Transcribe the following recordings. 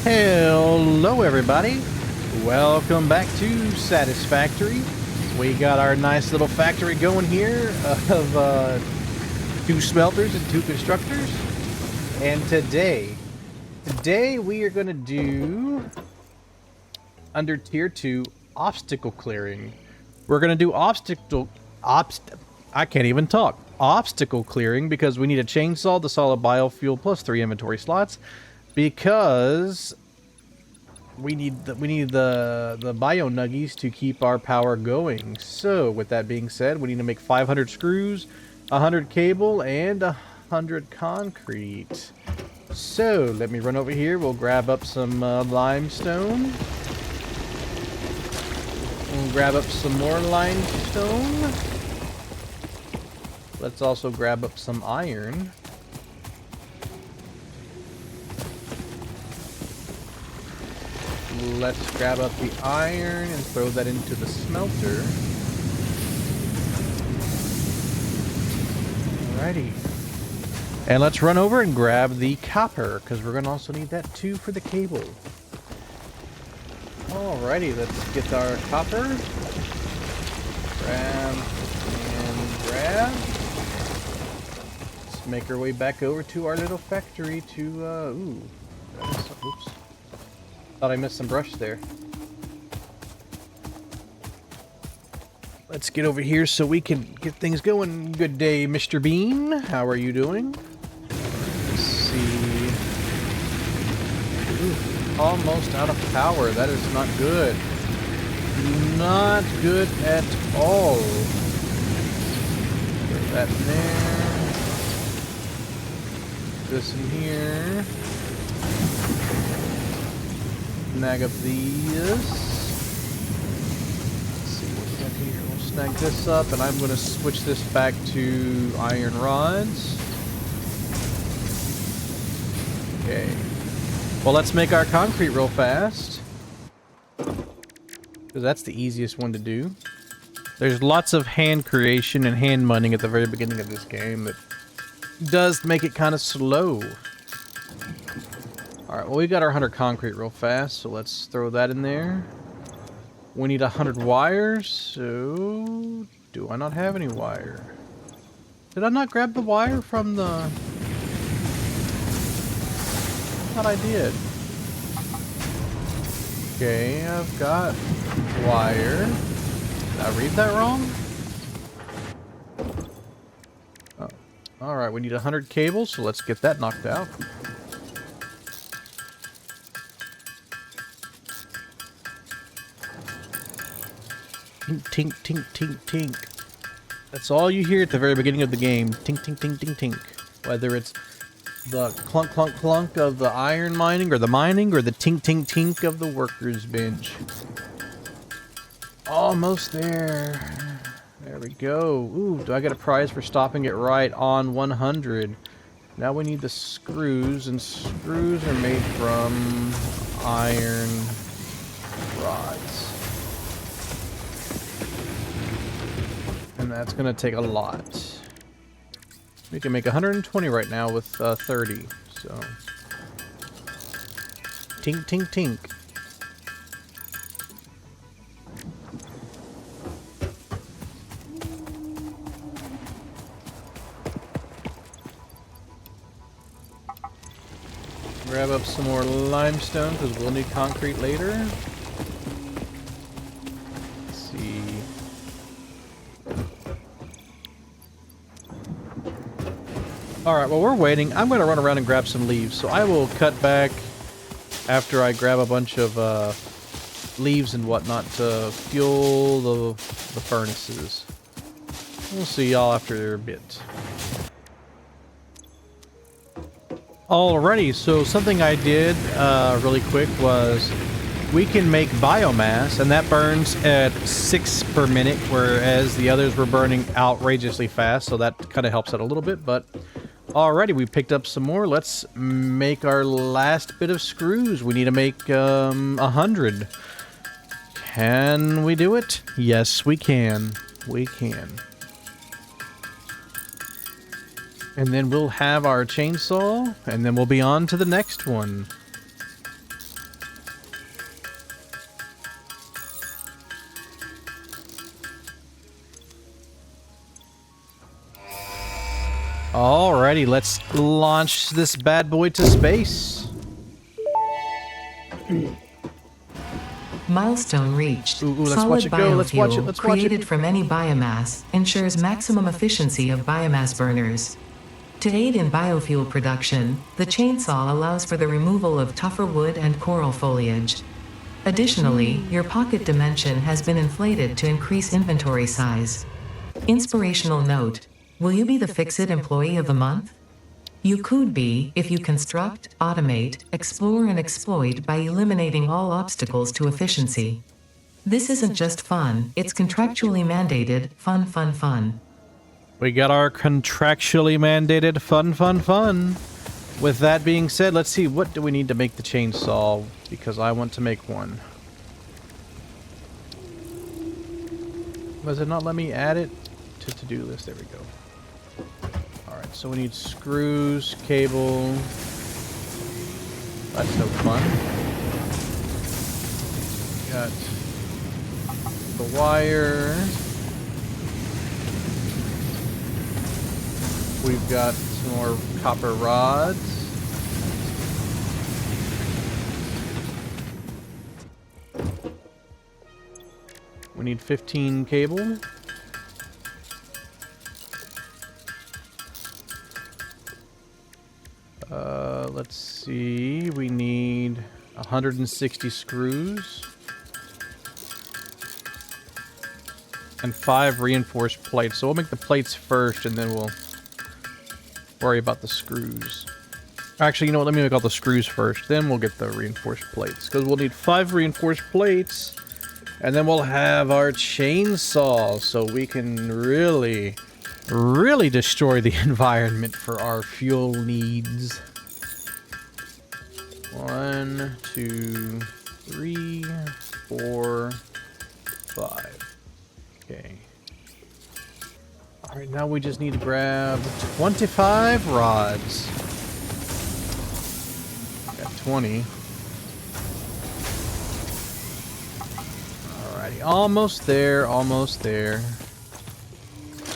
Hello everybody, welcome back to Satisfactory. We got our nice little factory going here of 2 smelters and 2 constructors. And today we are going to do under tier 2 obstacle clearing. We're going to do obstacle clearing because we need a chainsaw, the solid biofuel, plus 3 inventory slots. Because we need the bio nuggies to keep our power going. So with that being said, we need to make 500 screws, 100 cable, and 100 concrete. So let me run over here. We'll grab up some limestone. We'll grab up some more limestone. Let's also grab up some iron. Let's grab up the iron and throw that into the smelter. Alrighty. And let's run over and grab the copper, because we're going to also need that too for the cable. Alrighty, let's get our copper. Grab and grab. Let's make our way back over to our little factory to, oops. Thought I missed some brush there. Let's get over here so we can get things going. Good day, Mr. Bean. How are you doing? Let's see. Ooh, almost out of power. That is not good. Not good at all. Put that in there. This in here. Snag up these. Let's see what we got here. We'll snag this up, and I'm going to switch this back to iron rods. Okay. Well, let's make our concrete real fast, because that's the easiest one to do. There's lots of hand creation and hand mining at the very beginning of this game that does make it kind of slow. Alright, well, we got our 100 concrete real fast, so let's throw that in there. We need 100 wires, so... do I not have any wire? Did I not grab the wire from the... I thought I did. Okay, I've got wire. Did I read that wrong? Oh. Alright, we need 100 cables, so let's get that knocked out. Tink, tink, tink, tink, tink. That's all you hear at the very beginning of the game. Tink, tink, tink, tink, tink. Whether it's the clunk, clunk, clunk of the iron mining, or the tink, tink, tink of the workers' bench. Almost there. There we go. Ooh, do I get a prize for stopping it right on 100? Now we need the screws, and screws are made from iron rods. And that's going to take a lot. We can make 120 right now with 30, so... Tink, tink, tink. Grab up some more limestone, because we'll need concrete later. Alright, well, we're waiting. I'm going to run around and grab some leaves, so I will cut back after I grab a bunch of leaves and whatnot to fuel the furnaces. We'll see y'all after a bit. Alrighty, so something I did really quick was we can make biomass, and that burns at 6 per minute, whereas the others were burning outrageously fast, so that kind of helps out a little bit, but... Alrighty, we picked up some more. Let's make our last bit of screws. We need to make 100. Can we do it? Yes, we can. We can. And then we'll have our chainsaw, and then we'll be on to the next one. Alrighty, let's launch this bad boy to space. Milestone reached. Ooh, let's Solid watch it go. Let's watch it. biofuel Let's watch created it. from any biomass ensures maximum efficiency of biomass burners. To aid in biofuel production, the chainsaw allows for the removal of tougher wood and coral foliage. Additionally, your pocket dimension has been inflated to increase inventory size. Inspirational note: will you be the Fix-It Employee of the Month? You could be if you construct, automate, explore, and exploit by eliminating all obstacles to efficiency. This isn't just fun, it's contractually mandated fun, fun, fun. We got our contractually mandated fun. With that being said, let's see, what do we need to make the chainsaw? Because I want to make one. Does it not let me add it to to-do list? There we go. Alright, so we need screws, cable. That's no fun. Got the wire. We've got some more copper rods. We need 15 cable. Let's see. We need 160 screws. And 5 reinforced plates. So we'll make the plates first and then we'll worry about the screws. Actually, you know what? Let me make all the screws first. Then we'll get the reinforced plates. Because we'll need 5 reinforced plates. And then we'll have our chainsaw. So we can really destroy the environment for our fuel needs. 1, 2, 3, 4, 5. Okay. Alright, now we just need to grab 25 rods. Got 20. Alrighty, almost there, almost there.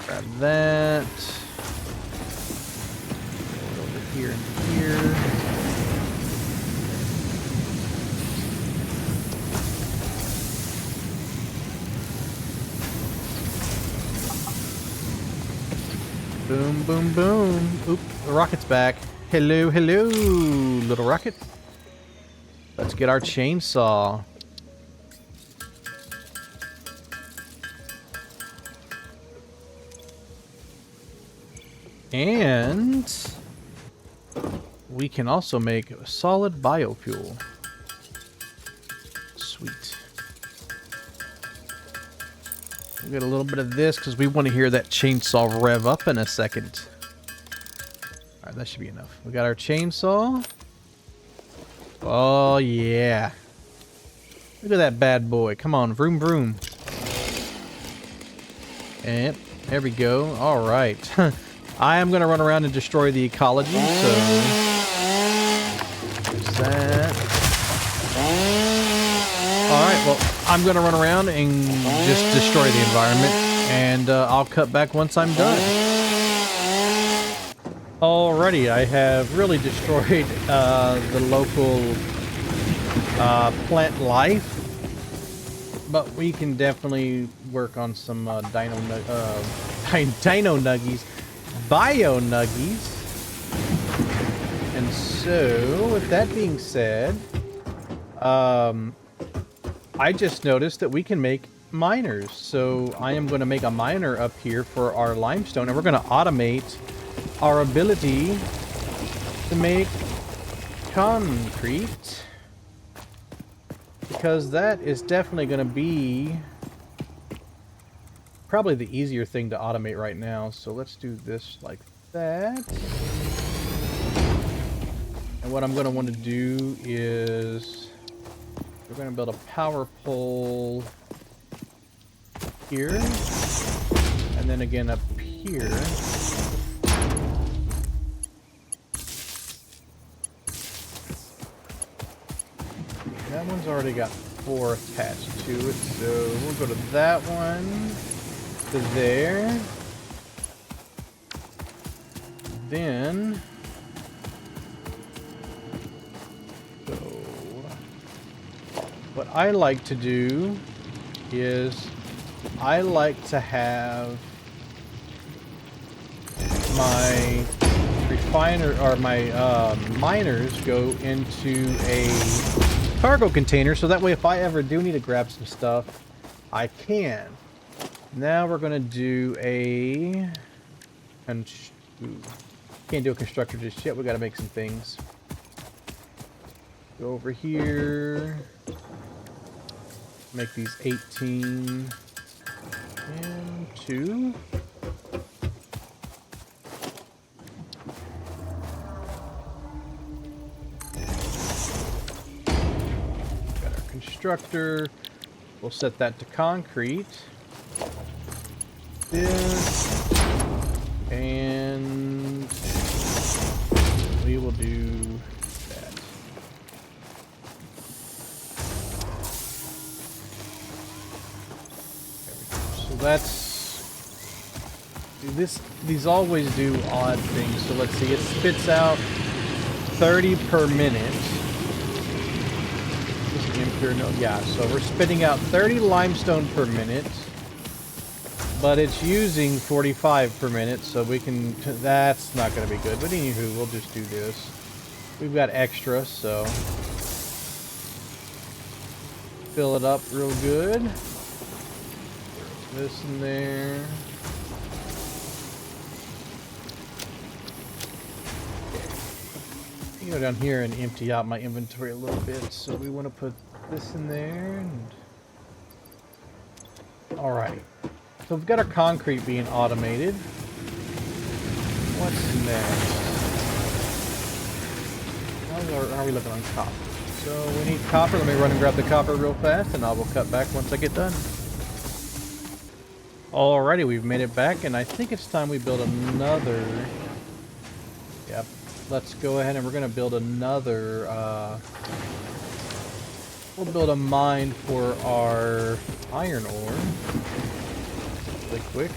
Grab that. Go over here and here. Boom, boom, boom. Oop, the rocket's back. Hello, hello, little rocket. Let's get our chainsaw. And we can also make solid biofuel. Sweet. We'll get a little bit of this because we want to hear that chainsaw rev up in a second. Alright, that should be enough. We got our chainsaw. Oh, yeah. Look at that bad boy. Come on, vroom, vroom. And there we go. Alright. I am going to run around and destroy the ecology, so there's that. Alright, well, I'm going to run around and just destroy the environment, and I'll cut back once I'm done. Alrighty, I have really destroyed the local plant life, but we can definitely work on some dino nuggies. Bio nuggies. And so, with that being said, I just noticed that we can make miners. So I am going to make a miner up here for our limestone, and we're going to automate our ability to make concrete, because that is definitely going to be probably the easier thing to automate right now. So let's do this like that. And what I'm going to want to do is we're going to build a power pole here, and then again up here. That one's already got 4 attached to it, so we'll go to that one. To there. then so what I like to do is I like to have my refiner or my miners go into a cargo container, so that way if I ever do need to grab some stuff, I can. Now we're gonna do a can't do a constructor just yet. We gotta make some things. Go over here. Make these 18 and 2. Got our constructor. We'll set that to concrete. This. And we will do that. There we go. So that's these always do odd things. So let's see, it spits out 30 per minute. Just impure note. Yeah, so we're spitting out 30 limestone per minute. But it's using 45 per minute, so we can... That's not going to be good. But anywho, we'll just do this. We've got extra, so... Fill it up real good. This in there. Okay. Go down here and empty out my inventory a little bit. So we want to put this in there. And... Alright. So we've got our concrete being automated. What's next? How are we looking on copper? So we need copper. Let me run and grab the copper real fast, and I will cut back once I get done. Alrighty, we've made it back, and I think it's time we build another... Yep. Let's go ahead and we're going to build another... We'll build a mine for our iron ore. Really quick.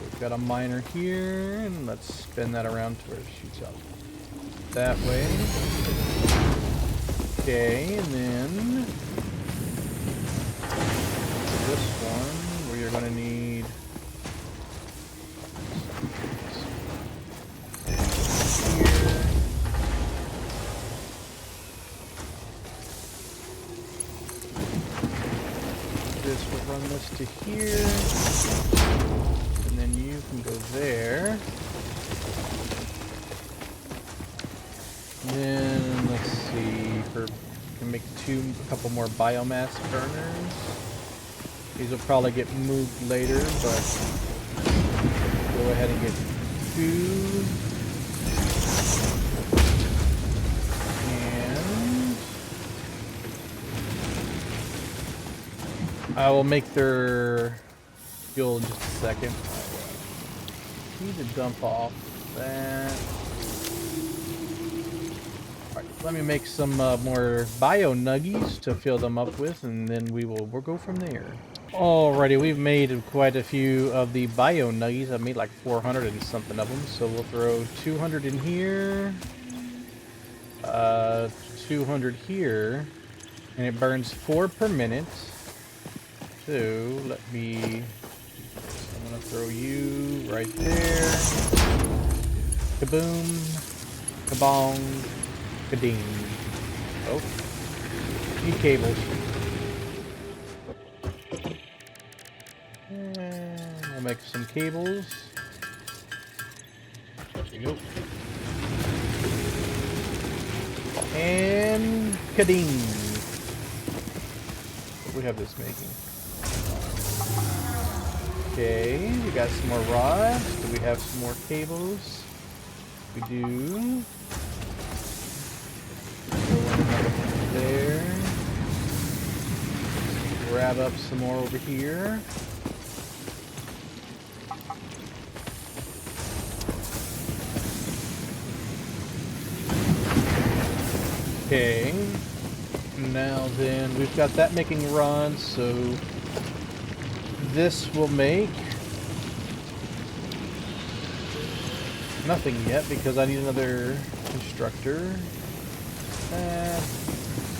We've got a miner here, and let's spin that around to where it shoots up. That way. Okay, and then this one, we are going to need here. This will run this to here, and then you can go there. And then let's see, we can make a couple more biomass burners. These will probably get moved later, but go ahead and get 2. I will make their fuel in just a second. I need to dump off that. Alright, let me make some more bio nuggies to fill them up with, and then we'll go from there. Alrighty, we've made quite a few of the bio nuggies. I've made like 400 and something of them, so we'll throw 200 in here, 200 here, and it burns 4 per minute. So let me, I'm gonna throw you right there. Kaboom, kabong, kading. Oh, need cables. And we'll make some cables. There we go. And kading. What do we have this making? Okay, we got some more rods. Do we have some more cables? We do. There. Grab up some more over here. Okay. Now then, we've got that making rods, so this will make Nothing yet because I need another constructor.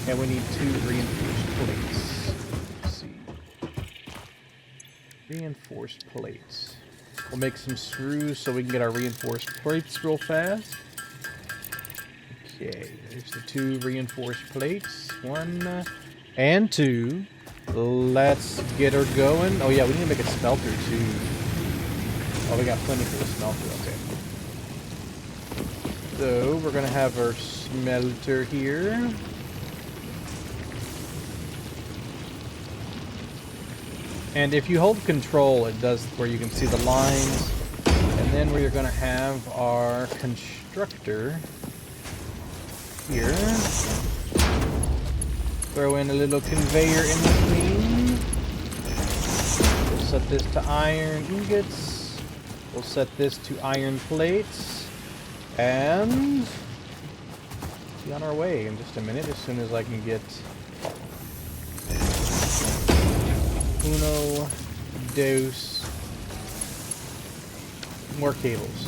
And we need 2 reinforced plates. Let's see. Reinforced plates. We'll make some screws so we can get our reinforced plates real fast. Okay, there's the 2 reinforced plates. 1 and 2. Let's get her going. Oh yeah, we need to make a smelter too. Oh, we got plenty for the smelter. Okay. So we're gonna have our smelter here. And if you hold control, it does where you can see the lines. And then we're gonna have our constructor here. Throw in a little conveyor in between. We'll set this to iron ingots. We'll set this to iron plates. And be on our way in just a minute as soon as I can get uno, dos, more cables.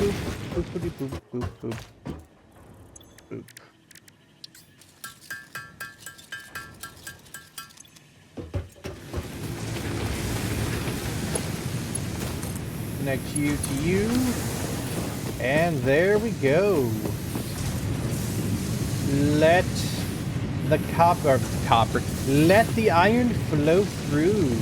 Boop, boop, boop, boop, boop, boop, boop. Connect you to you. And there we go. Let the let the iron flow through.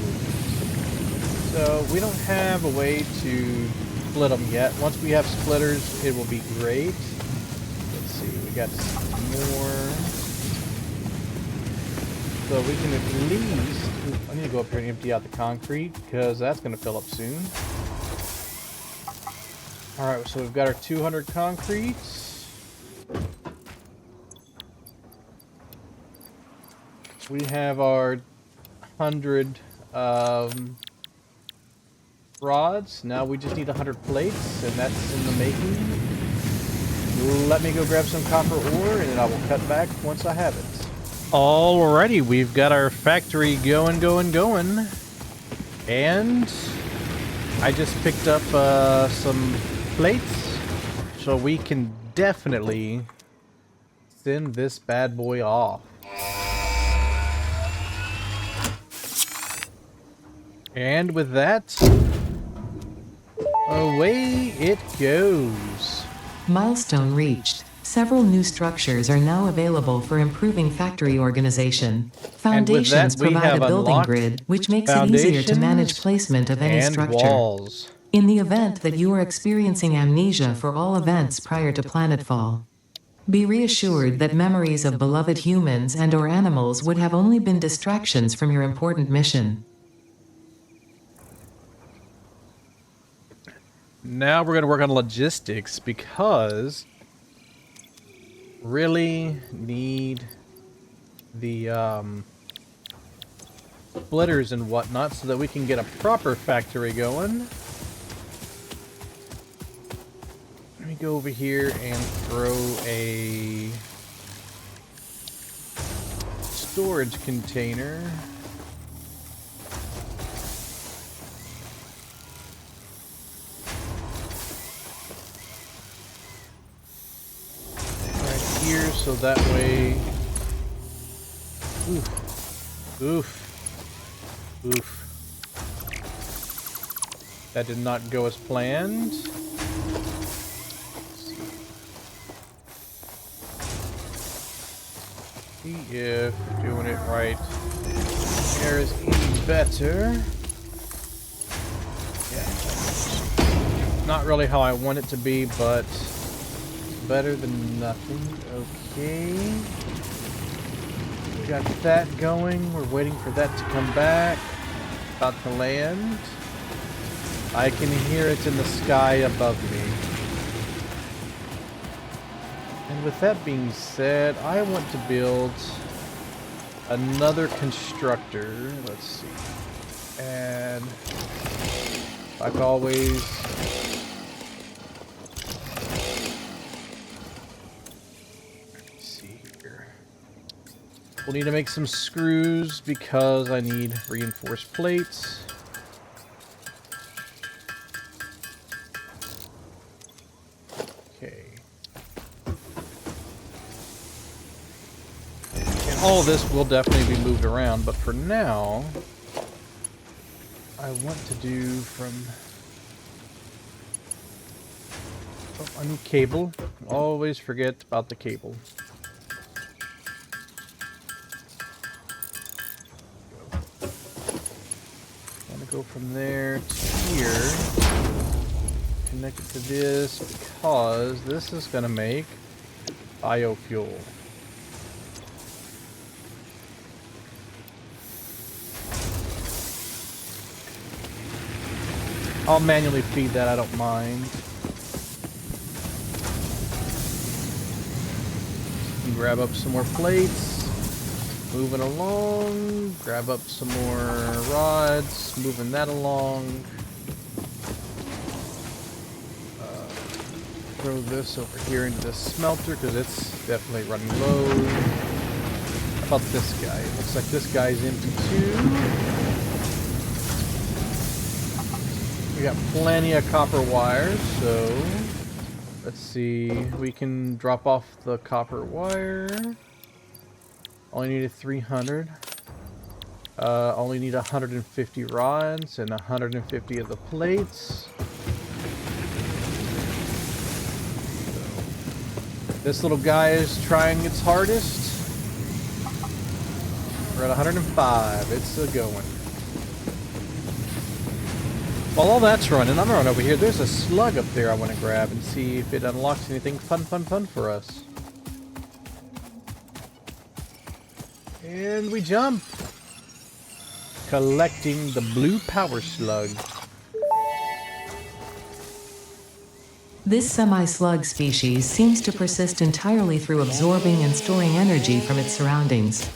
So we don't have a way to split them yet. Once we have splitters, it will be great. Let's see, we got some more. So we can at least, I need to go up here and empty out the concrete because that's going to fill up soon. Alright, so we've got our 200 concretes. We have our 100 rods. Now we just need 100 plates, and that's in the making. Let me go grab some copper ore, and then I will cut back once I have it. Alrighty, we've got our factory going. And I just picked up some plates, so we can definitely send this bad boy off. And with that, away it goes. Milestone reached. Several new structures are now available for improving factory organization. Foundations provide a building grid, which makes it easier to manage placement of any structure. Walls. In the event that you are experiencing amnesia for all events prior to planetfall, be reassured that memories of beloved humans and/or animals would have only been distractions from your important mission. Now we're going to work on logistics because really need the splitters and whatnot so that we can get a proper factory going. Let me go over here and throw a storage container. Here, so that way. Oof. That did not go as planned. See if doing it right here is any better. Yeah, not really how I want it to be, but better than nothing. Okay. Got that going. We're waiting for that to come back. About to land. I can hear it in the sky above me. And with that being said, I want to build another constructor. Let's see. And like always, we'll need to make some screws because I need reinforced plates. all this will definitely be moved around, but for now, I want to do from... Oh, I need cable. Always forget about the cable. I'm gonna go from there to here. Connect it to this because this is gonna make biofuel. I'll manually feed that, I don't mind. Grab up some more plates. Moving along. Grab up some more rods. Moving that along. Throw this over here into the smelter because it's definitely running low. How about this guy? It looks like this guy's empty too. We got plenty of copper wires, so let's see. We can drop off the copper wire. Only needed 300. Only need 150 rods and 150 of the plates. This little guy is trying its hardest. We're at 105. It's a going. While all that's running, I'm running over here. There's a slug up there I want to grab and see if it unlocks anything fun for us. And we jump. Collecting the blue power slug. This semi-slug species seems to persist entirely through absorbing and storing energy from its surroundings.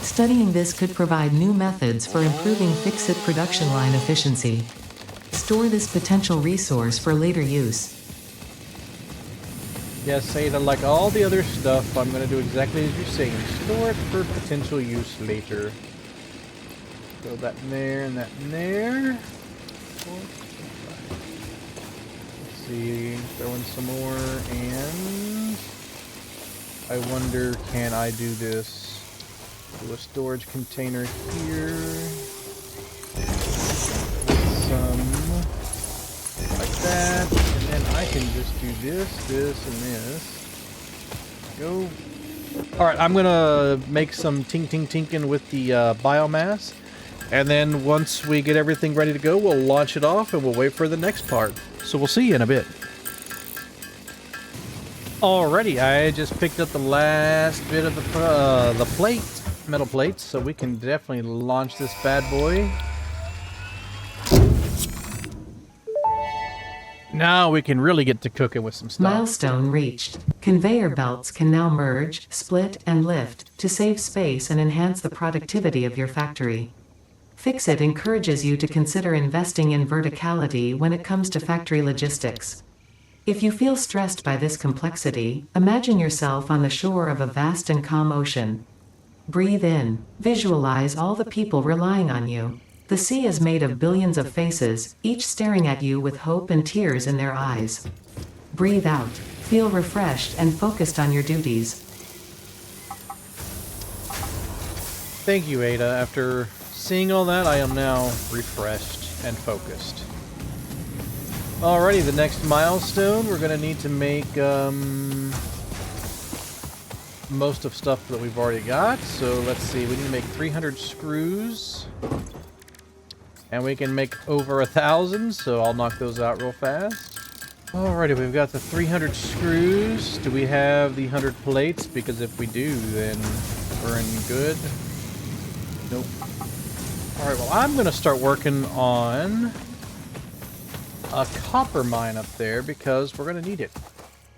Studying this could provide new methods for improving fix-it production line efficiency. Store this potential resource for later use. Yes, Ada, like all the other stuff, I'm going to do exactly as you're saying. Store it for potential use later. Throw that in there and that in there. Let's see, throw in some more, and I wonder, can I do this? Do a storage container here. Some like that, and then I can just do this, this, and this. Go. Alright, I'm gonna make some tinking with the biomass, and then once we get everything ready to go, we'll launch it off and we'll wait for the next part. So we'll see you in a bit. Alrighty, I just picked up the last bit of the plate, metal plates, so we can definitely launch this bad boy. Now we can really get to cooking with some stuff. Milestone reached. Conveyor belts can now merge, split, and lift to save space and enhance the productivity of your factory. Fix-It encourages you to consider investing in verticality when it comes to factory logistics. If you feel stressed by this complexity, imagine yourself on the shore of a vast and calm ocean. Breathe in. Visualize all the people relying on you. The sea is made of billions of faces, each staring at you with hope and tears in their eyes. Breathe out. Feel refreshed and focused on your duties. Thank you, Ada. After seeing all that, I am now refreshed and focused. Alrighty, the next milestone, we're going to need to make most of stuff that we've already got. So let's see, we need to make 300 screws. And we can make over 1,000, so I'll knock those out real fast. Alrighty, we've got the 300 screws. Do we have the 100 plates? Because if we do, then we're in good. Nope. Alright, well, I'm going to start working on a copper mine up there because we're going to need it.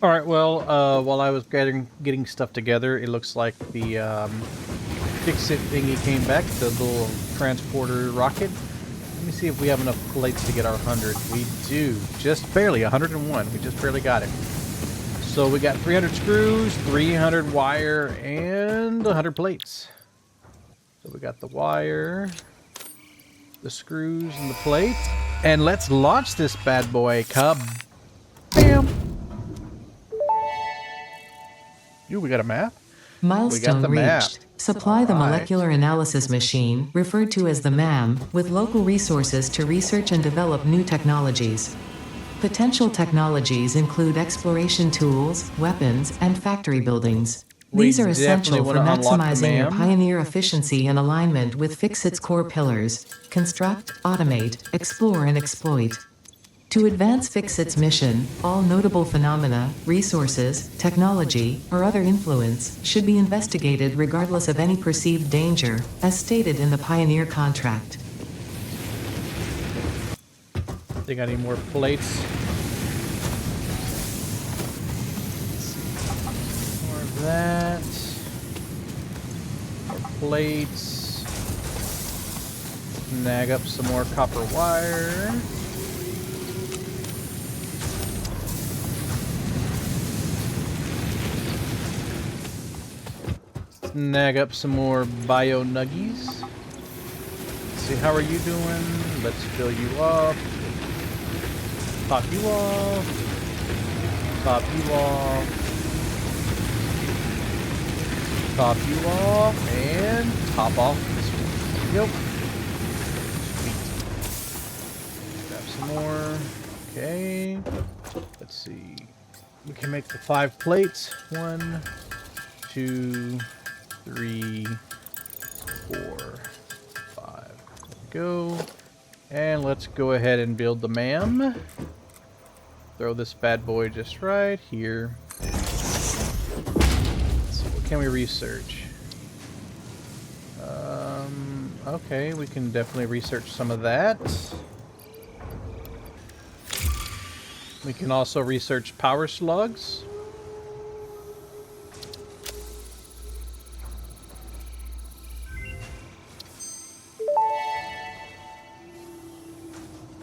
Alright, well, while I was getting stuff together, it looks like the fix-it thingy came back, the little transporter rocket. Let me see if we have enough plates to get our 100. We do. Just barely. 101. We just barely got it. So we got 300 screws, 300 wire, and 100 plates. So we got the wire, the screws, and the plate. And let's launch this bad boy. Bam! Ooh, we got a map? Milestone the map. reached. Supply the Alright. molecular analysis machine, referred to as the MAM, with local resources to research and develop new technologies. Potential technologies include exploration tools, weapons, and factory buildings. These are essential for maximizing your pioneer efficiency and alignment with Fixit's core pillars: construct, automate, explore, and exploit. To advance Fixit's mission, all notable phenomena, resources, technology, or other influence should be investigated regardless of any perceived danger, as stated in the Pioneer contract. Think I need more plates. More of that. More plates. Snag up some more copper wire. Snag up some more bio nuggies. Let's see, how are you doing? Let's fill you up. Top you off. Top you off. Top you off. And top off this one. Yep. Sweet. Grab some more. Okay. Let's see. We can make the 5 plates. 1, 2, 3, 4, 5. There we go. And let's go ahead and build the MAM. Throw this bad boy just right here. So what can we research? Okay, we can definitely research some of that. We can also research power slugs.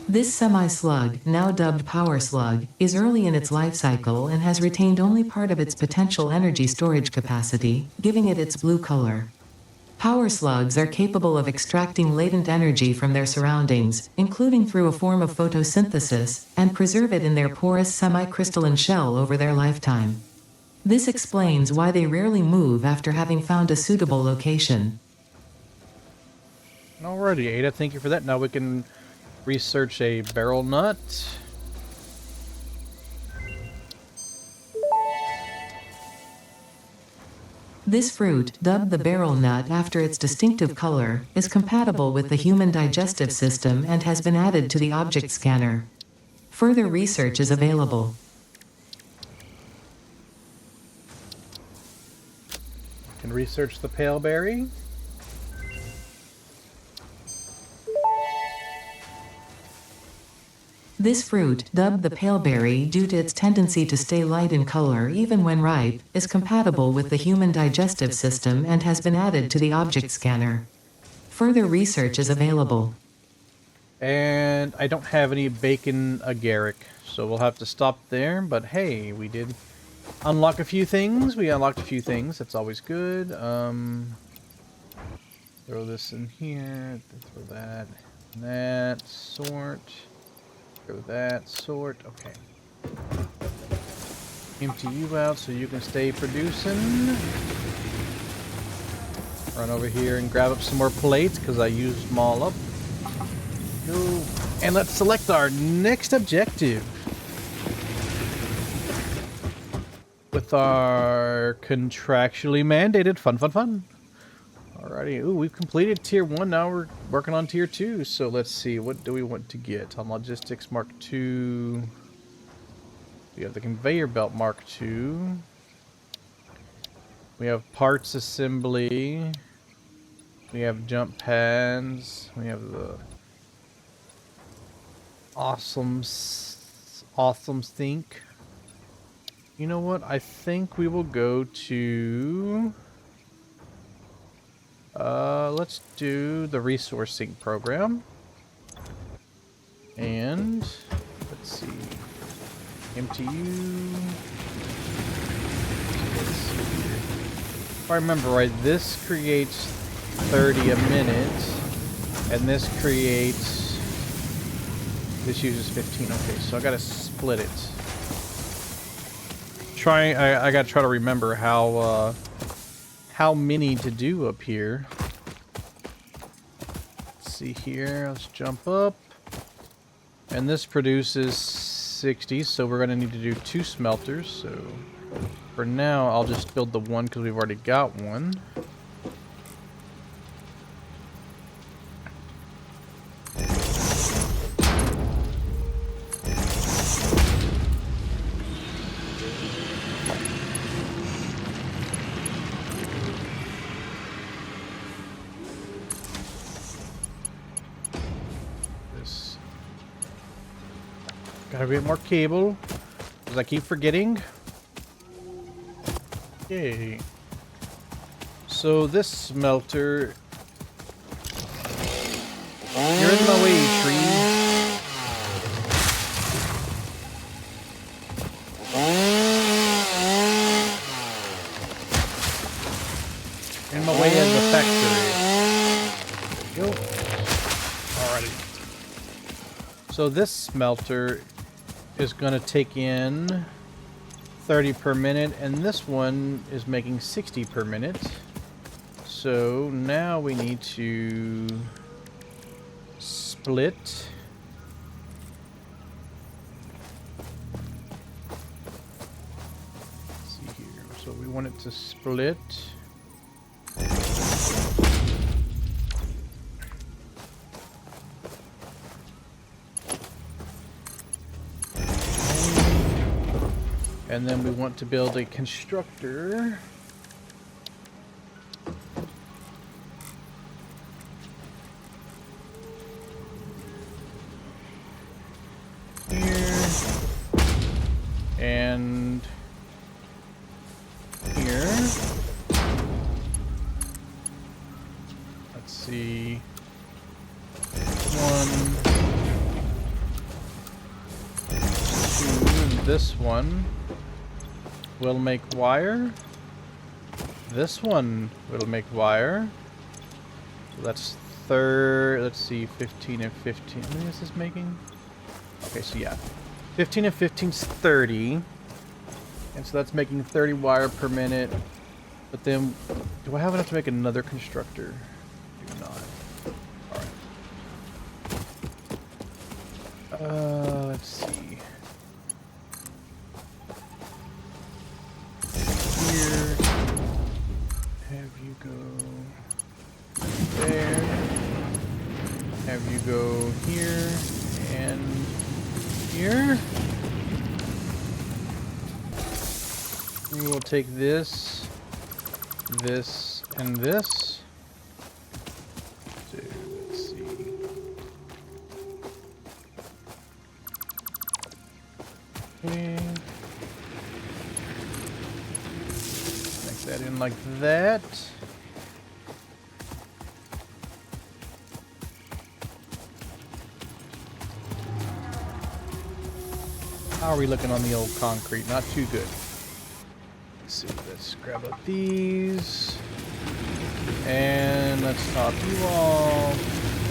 This semi-slug, now dubbed Power Slug, is early in its life cycle and has retained only part of its potential energy storage capacity, giving it its blue color. Power slugs are capable of extracting latent energy from their surroundings, including through a form of photosynthesis, and preserve it in their porous semi-crystalline shell over their lifetime. This explains why they rarely move after having found a suitable location. Alrighty, Ada, thank you for that. Now we can research a barrel nut. This fruit, dubbed the barrel nut after its distinctive color, is compatible with the human digestive system and has been added to the object scanner. Further research is available. Can research the pale berry. This fruit, dubbed the paleberry due to its tendency to stay light in color even when ripe, is compatible with the human digestive system and has been added to the object scanner. Further research is available. And I don't have any bacon agaric, so we'll have to stop there. But hey, we did unlock a few things. We unlocked a few things. That's always good. Throw this in here. Throw that. And that. Sort. Throw that. Sort. Okay. Empty you out so you can stay producing. Run over here and grab up some more plates because I used them all up. Go. And let's select our next objective. With our contractually mandated fun. Alrighty. Ooh, we've completed tier 1. Now we're working on tier 2. So let's see. What do we want to get? On logistics mark 2. We have the conveyor belt mark 2. We have parts assembly. We have jump pads. We have the awesome think. You know what? I think we will go to let's do the resource sync program. And let's see. MTU. Let's see. If I remember right, this creates 30 a minute, and this uses 15. Okay, so I gotta split it. I gotta try to remember how how many to do up here. Let's see here. Let's jump up. And this produces 60, so we're going to need to do 2 smelters. So for now, I'll just build the one because we've already got one. Gotta get more cable, because I keep forgetting. Okay. So this smelter... You're in my way, tree. In my way in the factory. There we go. Alrighty. So this smelter is going to take in 30 per minute, and this one is making 60 per minute. So now we need to split. Let's see here. So we want it to split. And then we want to build a constructor. Here. And here. Let's see. 1, 2, and this one will make wire. This one will make wire. So that's let's see, 15 and 15. How many is this making? Okay, so yeah. 15 and 15 is 30. And so that's making 30 wire per minute. But then, do I have enough to make another constructor? Do not. Alright. Let's see. Here, have you go there, have you go here, and here. We will take this, this, and this. So, let's see. Okay. That in like that. How are we looking on the old concrete? Not too good. Let's see. Let's grab up these. And let's top you all.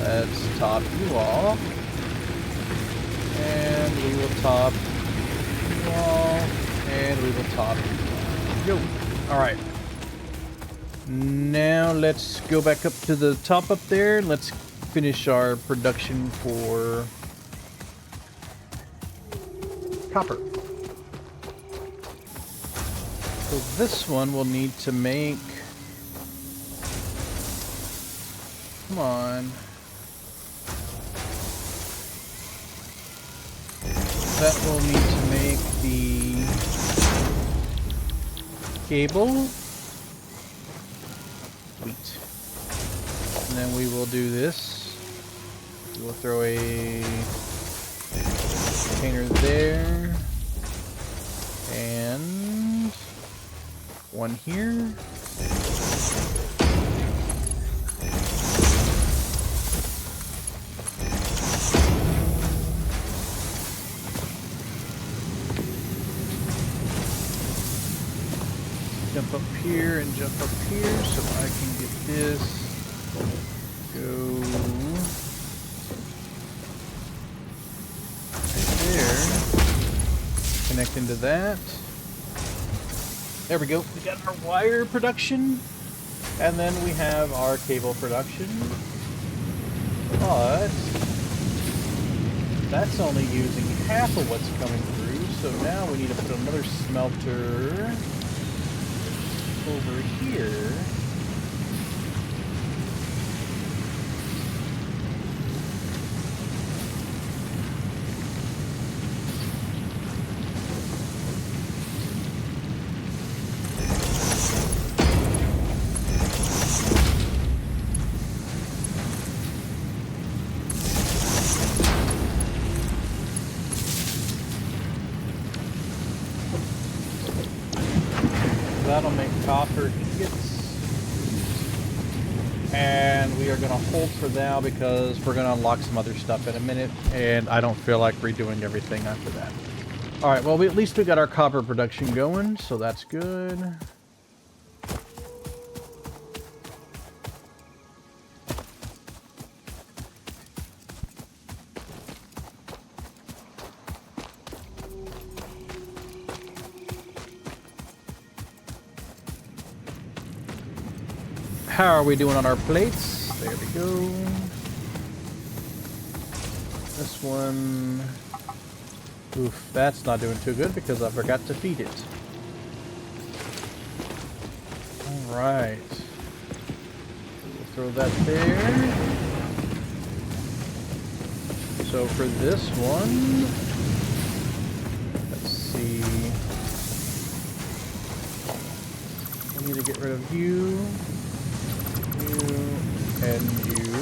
Let's top you all. And we will top you all. And we will top you all. Go. Alright. Now let's go back up to the top up there. Let's finish our production for copper. So this one will need to make... Come on. That will need to make the cable. Sweet. And then we will do this. We will throw a container there. And one here. Jump up here and jump up here so I can get this. Go right there. Connect into that. There we go. We got our wire production. And then we have our cable production. But that's only using half of what's coming through. So now we need to put another smelter over here. That'll make copper ingots. And we are going to hold for now because we're going to unlock some other stuff in a minute. And I don't feel like redoing everything after that. Alright, well, at least we got our copper production going, so that's good. How are we doing on our plates? There we go. This one... Oof, that's not doing too good because I forgot to feed it. Alright. We'll throw that there. So for this one... Let's see... We need to get rid of you. And you,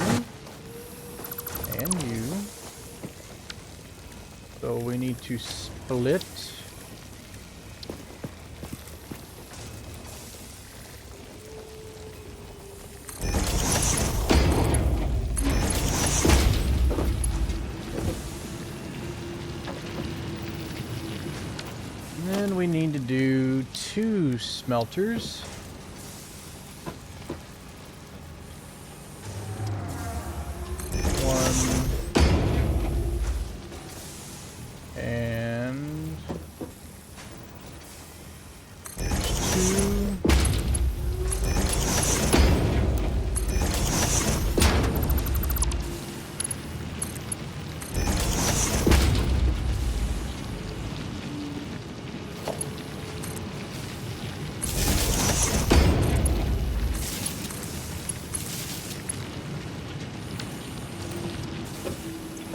and you. So we need to split. And then we need to do 2 smelters.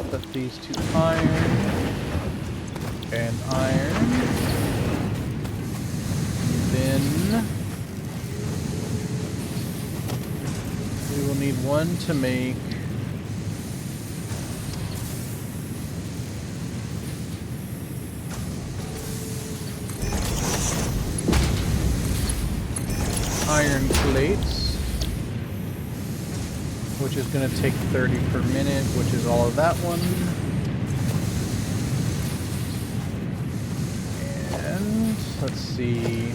Put these 2 iron and iron. Then we will need 1 to make iron plates, which is going to take 30 per minute, which is all of that one. And let's see.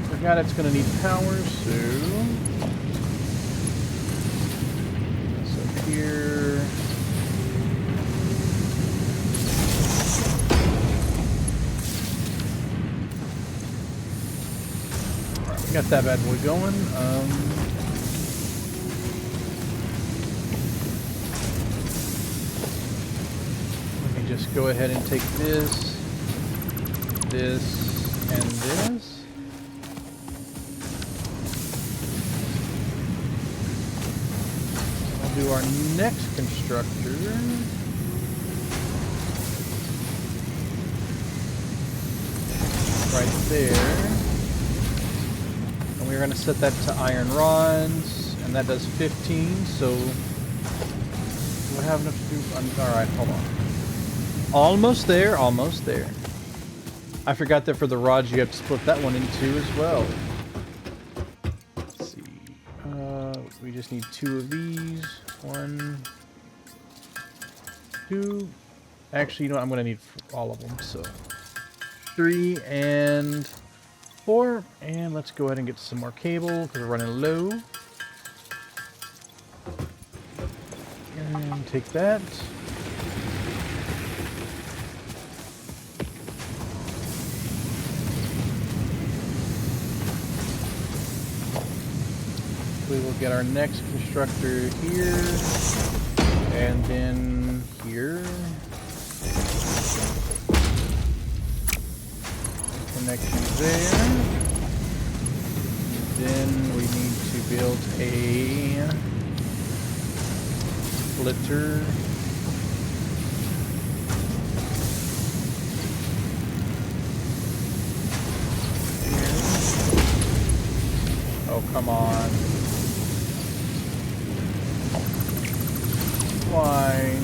Forgot it's going to need power, so here. Got that bad boy going. Let me just go ahead and take this, and this. I'll do our next constructor. Right there. We're going to set that to iron rods, and that does 15, so do I have enough to do? Alright, hold on. Almost there, almost there. I forgot that for the rods you have to split that one in 2 as well. Let's see. We just need 2 of these. 1, 2. Actually, you know what? I'm going to need all of them, so 3 and 4, and let's go ahead and get some more cable because we're running low. And take that. we will get our next constructor here, and then here. Connect you there. Then we need to build a splitter. Oh, come on. Why?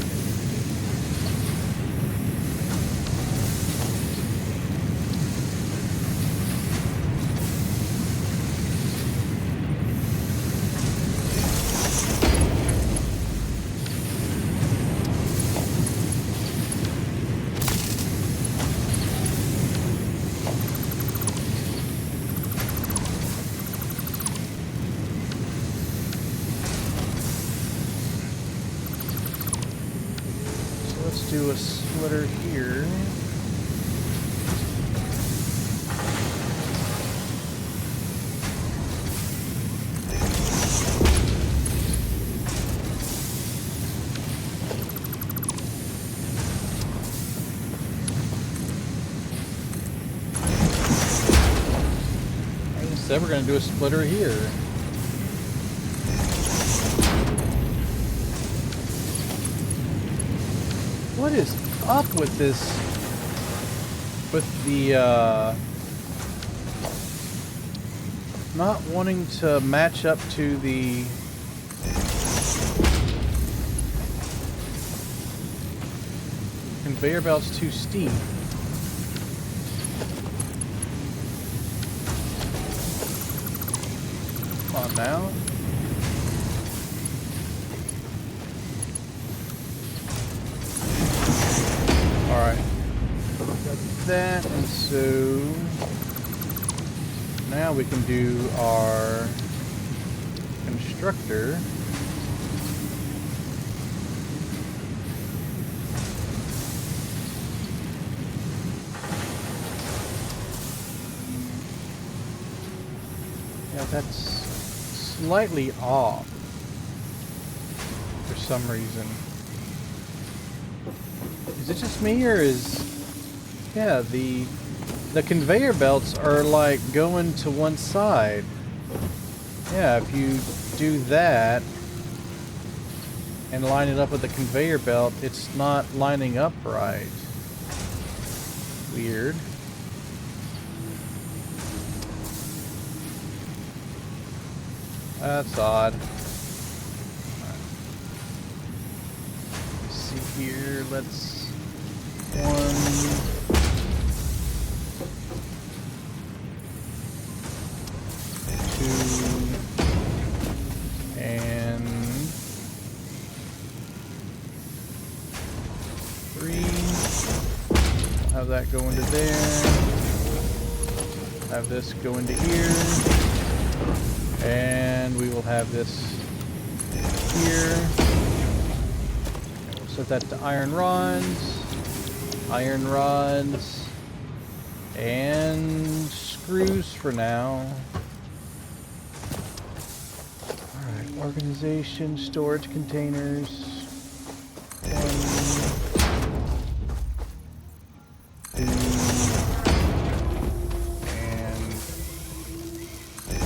Do a splitter here. Instead, we're going to do a splitter here. What is up with this? With the not wanting to match up to the conveyor belt's too steep. Come on now. Alright, got that, and so now we can do our constructor. Yeah, that's slightly off for some reason. Is it just me, or is... Yeah, the conveyor belts are like going to one side. Yeah, if you do that and line it up with the conveyor belt, it's not lining up right. Weird. That's odd. Let's see here, let's... 1, 2, and 3. I'll have that go into there. Have this go into here. And we will have this here. We'll set that to iron rods. Iron rods and screws for now. Alright, organization, storage containers. 1, 2, and 3.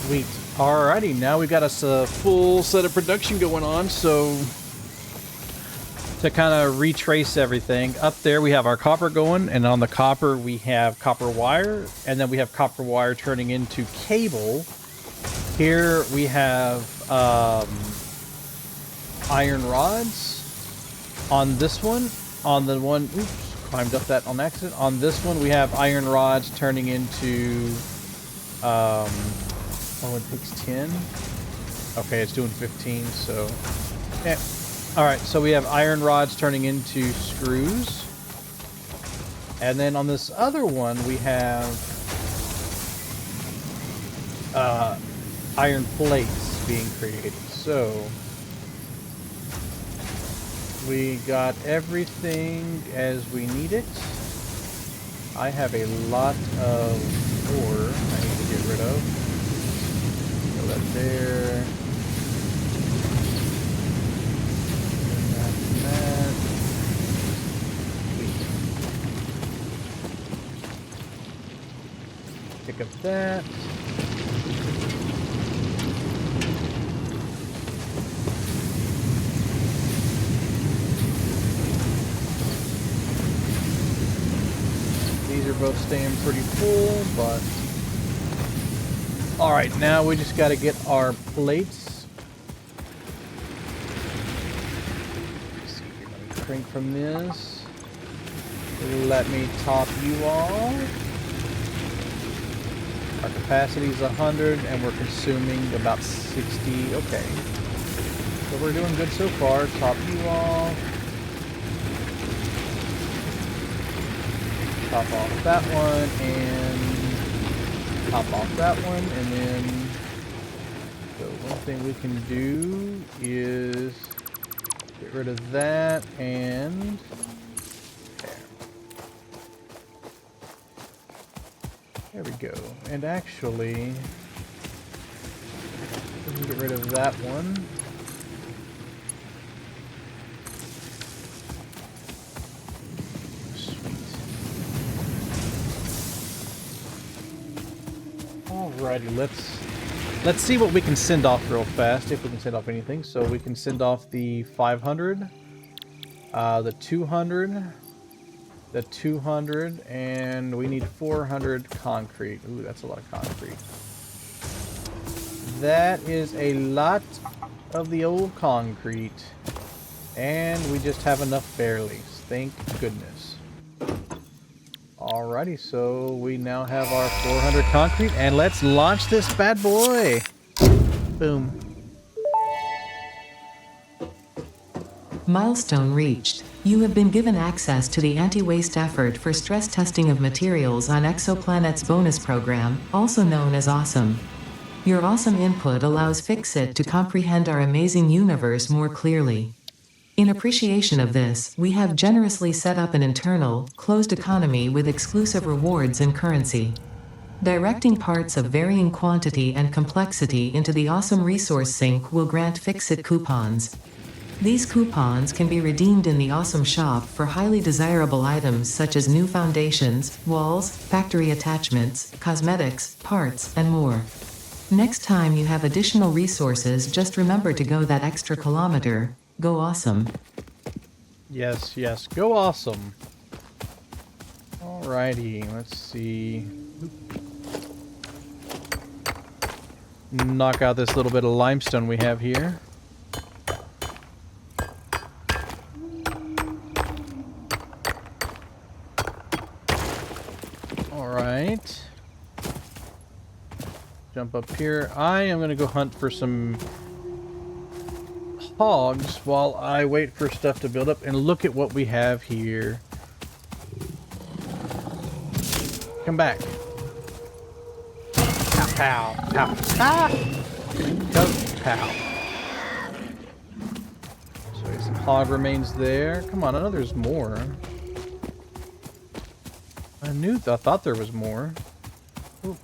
Sweet. Alrighty, now we've got us a full set of production going on, so to kind of retrace everything, up there we have our copper going, and on the copper we have copper wire, and then we have copper wire turning into cable. Here we have iron rods. On this one, on the one, oops, climbed up that on accident. On this one we have iron rods turning into Oh, it takes 10? Okay, it's doing 15, so... Yeah. Alright, so we have iron rods turning into screws. And then on this other one, we have... iron plates being created. So... we got everything as we need it. I have a lot of ore I need to get rid of. Throw that there. And that. Sweet. Pick up that. These are both staying pretty full, but... Alright, now we just gotta get our plates. Let's see, let me shrink from this. Let me top you all. Our capacity is 100, and we're consuming about 60. Okay. So we're doing good so far. Top you all. Top off that one, and top off that one, and then so one thing we can do is get rid of that, and there we go. And actually, we can get rid of that one. Alrighty, let's see what we can send off real fast, if we can send off anything. So we can send off the 500, the 200, the 200, and we need 400 concrete. Ooh, that's a lot of concrete. That is a lot of the old concrete, and we just have enough barely. Thank goodness. Alrighty, so we now have our 400 concrete, and let's launch this bad boy. Boom. Milestone reached. You have been given access to the anti-waste effort for stress testing of materials on Exoplanet's bonus program, also known as Awesome. Your awesome input allows Fixit to comprehend our amazing universe more clearly. In appreciation of this, we have generously set up an internal, closed economy with exclusive rewards and currency. Directing parts of varying quantity and complexity into the Awesome Resource Sink will grant Fixit coupons. These coupons can be redeemed in the Awesome Shop for highly desirable items such as new foundations, walls, factory attachments, cosmetics, parts, and more. Next time you have additional resources, just remember to go that extra kilometer. Go awesome. Yes, yes, go awesome. Alrighty, let's see. Knock out this little bit of limestone we have here. Alright. Jump up here. I am going to go hunt for some hogs while I wait for stuff to build up, and look at what we have here. Come back. Pow, pow, pow. Ah! Go, pow. So some hog remains there. Come on, I know there's more. I thought there was more. Ooh.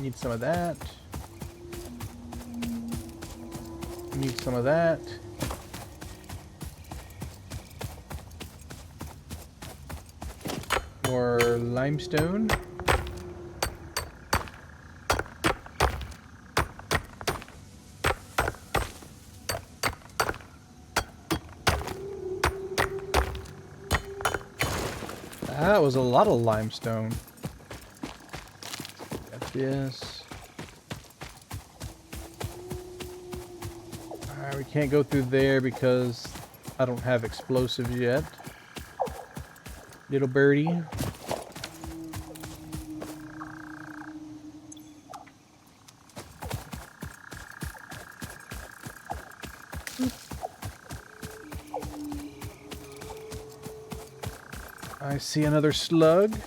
Need some of that. Need some of that. More limestone. That was a lot of limestone. Got this. Alright, we can't go through there because I don't have explosives yet. Little birdie. I see another slug.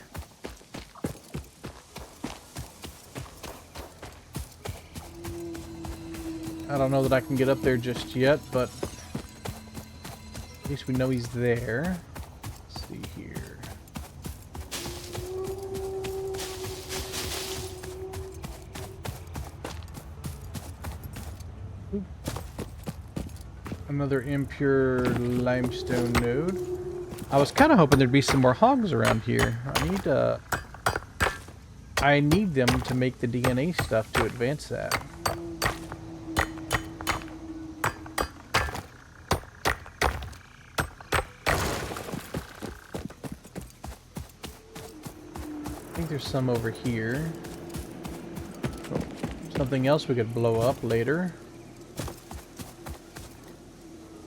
I don't know that I can get up there just yet, but at least we know he's there. Let's see here. Oop. Another impure limestone node. I was kind of hoping there'd be some more hogs around here. I need them to make the DNA stuff to advance that. I think there's some over here. Oh, something else we could blow up later.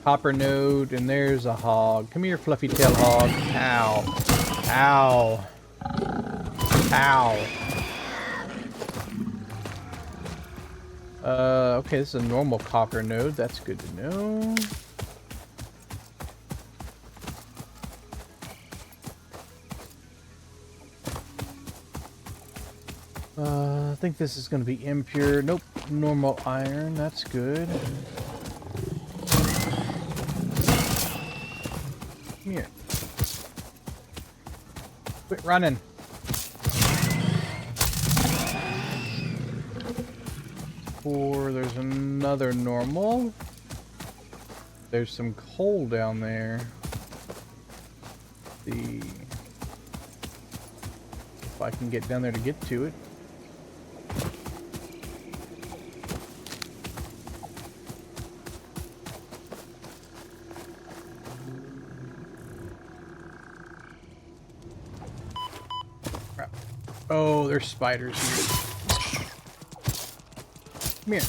Copper node, and there's a hog. Come here, fluffy tail hog. Ow. Ow. Ow. Okay, this is a normal copper node. That's good to know. I think this is going to be impure. Nope, normal iron. That's good. Come here. Quit running. There's another normal. There's some coal down there. See if I can get down there to get to it. Crap. Oh, there's spiders here. Come here.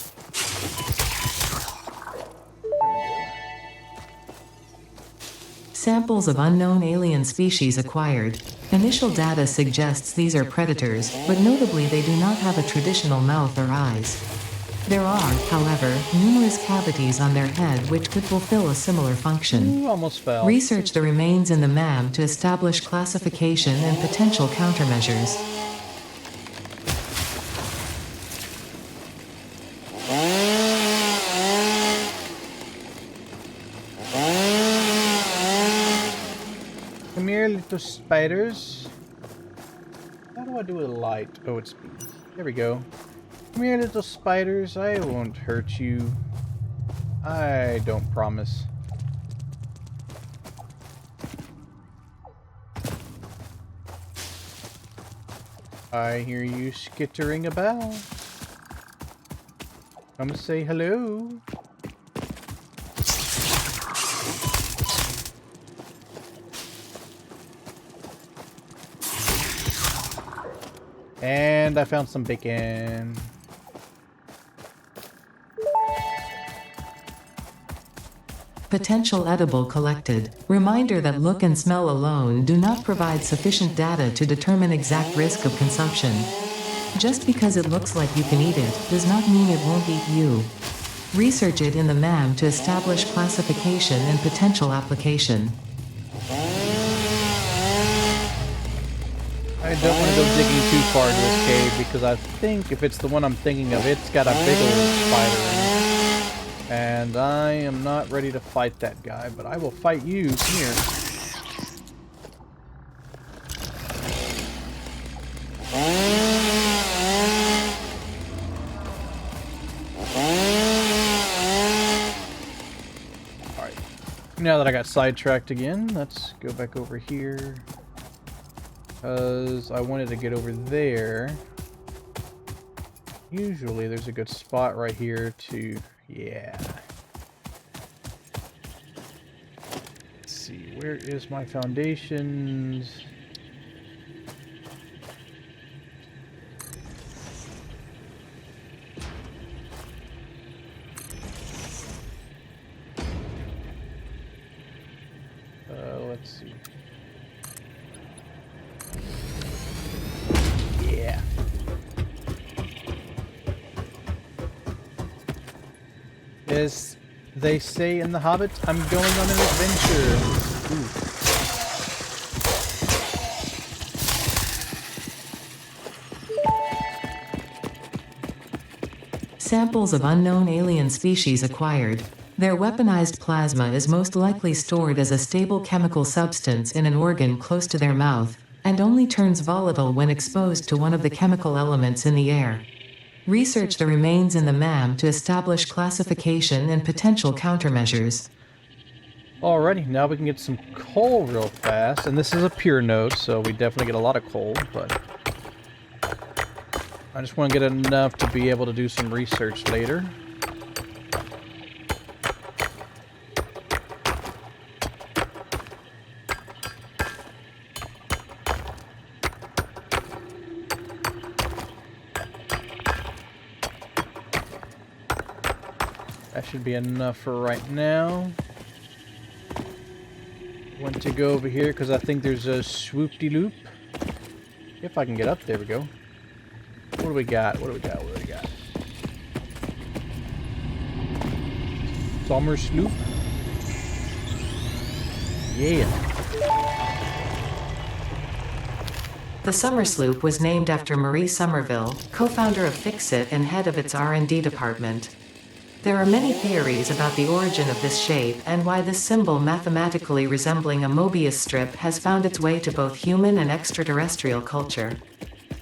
Samples of unknown alien species acquired. Initial data suggests these are predators, but notably they do not have a traditional mouth or eyes. There are, however, numerous cavities on their head which could fulfill a similar function. Ooh, almost fell. Research the remains in the MAM to establish classification and potential countermeasures. Come here, little spiders. How do I do a light? Oh, it's B. There we go. Come here, little spiders. I won't hurt you. I don't promise. I hear you skittering about. Come say hello. And I found some bacon. Potential edible collected. Reminder that look and smell alone do not provide sufficient data to determine exact risk of consumption. Just because it looks like you can eat it, does not mean it won't eat you. Research it in the MAM to establish classification and potential application. I don't want to go digging too far into this cave because I think if it's the one I'm thinking of, it's got a big old spider in it. And I am not ready to fight that guy, but I will fight you. Come here. Alright. Now that I got sidetracked again, let's go back over here. Because I wanted to get over there. Usually there's a good spot right here to... yeah. Let's see, where is my foundations? Let's see. Yeah. As they say in The Hobbit, I'm going on an adventure. Ooh. samples of unknown alien species acquired. Their weaponized plasma is most likely stored as a stable chemical substance in an organ close to their mouth, and only turns volatile when exposed to one of the chemical elements in the air. Research the remains in the MAM to establish classification and potential countermeasures. Alrighty, now we can get some coal real fast, and this is a pure node, so we definitely get a lot of coal, but I just want to get enough to be able to do some research later. That should be enough for right now. Want to go over here because I think there's a swoop-de-loop. If I can get up, there we go. What do we got? What do we got? What do we got? Summer sloop. Yeah. The Summer Sloop was named after Marie Somerville, co-founder of Fixit and head of its R&D department. There are many theories about the origin of this shape and why this symbol mathematically resembling a Mobius strip has found its way to both human and extraterrestrial culture.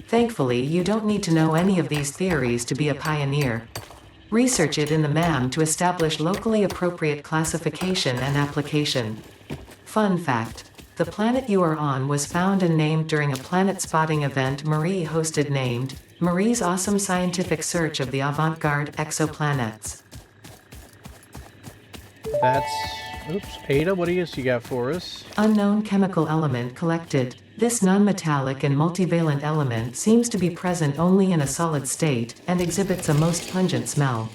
Thankfully, you don't need to know any of these theories to be a pioneer. Research it in the MAM to establish locally appropriate classification and application. Fun fact: the planet you are on was found and named during a planet spotting event Marie hosted named Marie's Awesome Scientific Search of the Avant-Garde Exoplanets. That's... Oops. Ada, what else you got for us? Unknown chemical element collected. This non-metallic and multivalent element seems to be present only in a solid state, and exhibits a most pungent smell.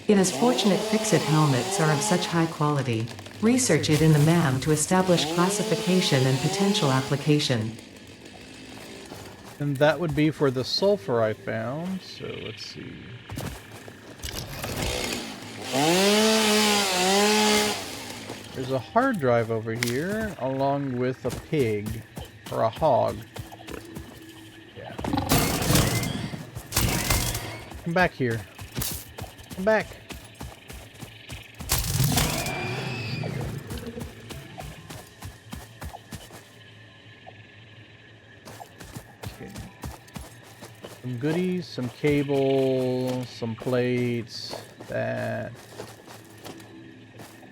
It is fortunate Fixit helmets are of such high quality. Research it in the MAM to establish classification and potential application. And that would be for the sulfur I found, so let's see. There's a hard drive over here, along with a pig. Or a hog. Yeah. Come back here. Come back. Okay. Some goodies, some cable, some plates, that.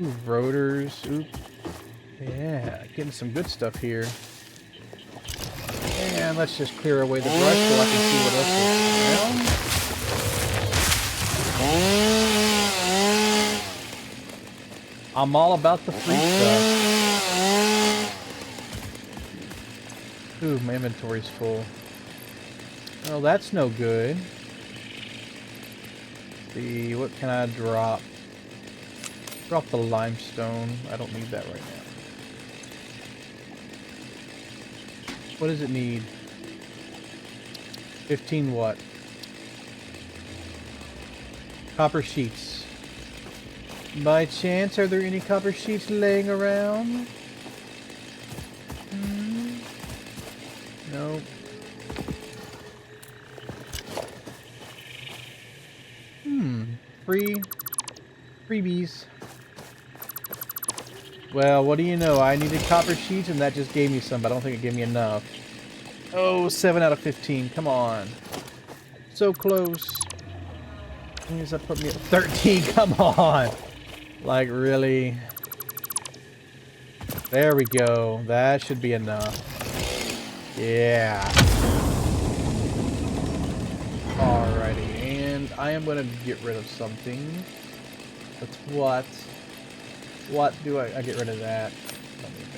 Ooh, rotors. Oop. Yeah, getting some good stuff here. And let's just clear away the brush so I can see what else is around. I'm all about the free stuff. Ooh, my inventory's full. Well, that's no good. Let's see, what can I drop? Drop the limestone. I don't need that right now. What does it need? 15 what? Copper sheets. By chance, are there any copper sheets laying around? Nope. Freebies. Well, what do you know? I needed copper sheets and that just gave me some, but I don't think it gave me enough. Oh, 7 out of 15. Come on. So close. Does that put me at 13? Come on. Like, really? There we go. That should be enough. Yeah. Alrighty. And I am going to get rid of something. That's what? What do I get rid of that? Don't need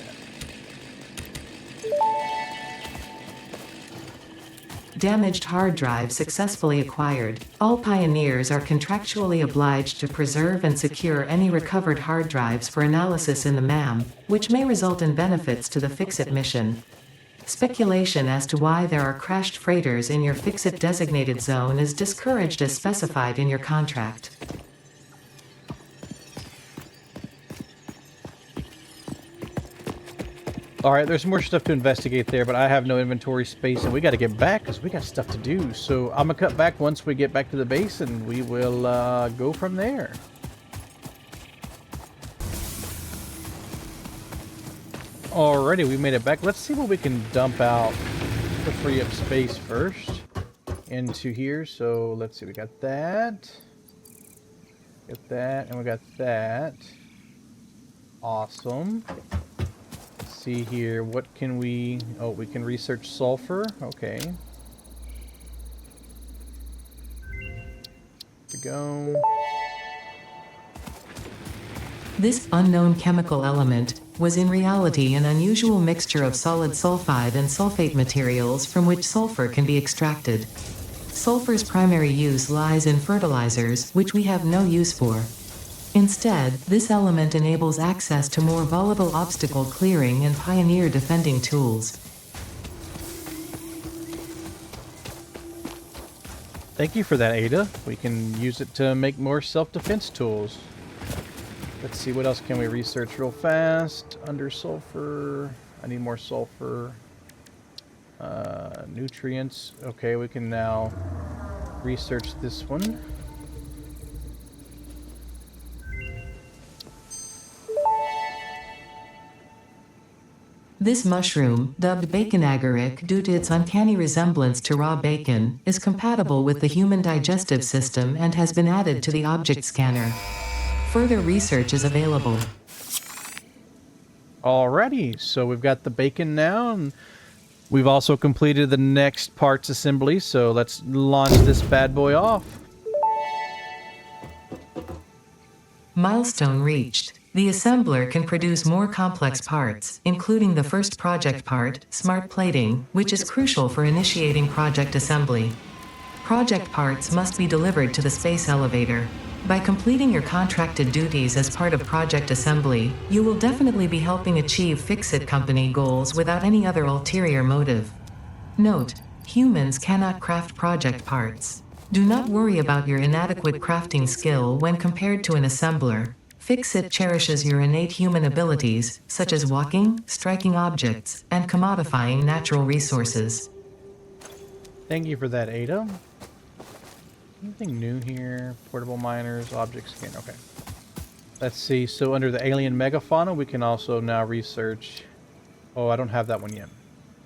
that. Damaged hard drive successfully acquired. All pioneers are contractually obliged to preserve and secure any recovered hard drives for analysis in the MAM, which may result in benefits to the Fixit mission. Speculation as to why there are crashed freighters in your Fixit designated zone is discouraged as specified in your contract. All right, there's more stuff to investigate there, but I have no inventory space, and we got to get back because we got stuff to do. So I'm gonna cut back once we get back to the base, and we will go from there. Alrighty, we made it back. Let's see what we can dump out to free up space first into here. So let's see, we got that, and we got that. Awesome. See here, what can we... Oh, we can research sulfur. Okay. Here we go. This unknown chemical element was in reality an unusual mixture of solid sulfide and sulfate materials from which sulfur can be extracted. Sulfur's primary use lies in fertilizers, which we have no use for. Instead, this element enables access to more volatile obstacle clearing and pioneer defending tools. Thank you for that, Ada. We can use it to make more self-defense tools. Let's see, what else can we research real fast? Under sulfur. I need more sulfur. Nutrients. Okay, we can now research this one. This mushroom, dubbed bacon agaric due to its uncanny resemblance to raw bacon, is compatible with the human digestive system and has been added to the object scanner. Further research is available. Alrighty, so we've got the bacon now, and we've also completed the next parts assembly, so let's launch this bad boy off. Milestone reached. The assembler can produce more complex parts, including the first project part, smart plating, which is crucial for initiating project assembly. Project parts must be delivered to the space elevator. By completing your contracted duties as part of project assembly, you will definitely be helping achieve Fix-It Company goals without any other ulterior motive. Note: humans cannot craft project parts. Do not worry about your inadequate crafting skill when compared to an assembler. Fix-It cherishes your innate human abilities, such as walking, striking objects, and commodifying natural resources. Thank you for that, Ada. Anything new here? Portable miners, object scan. Okay. Let's see. So under the alien megafauna, we can also now research... Oh, I don't have that one yet.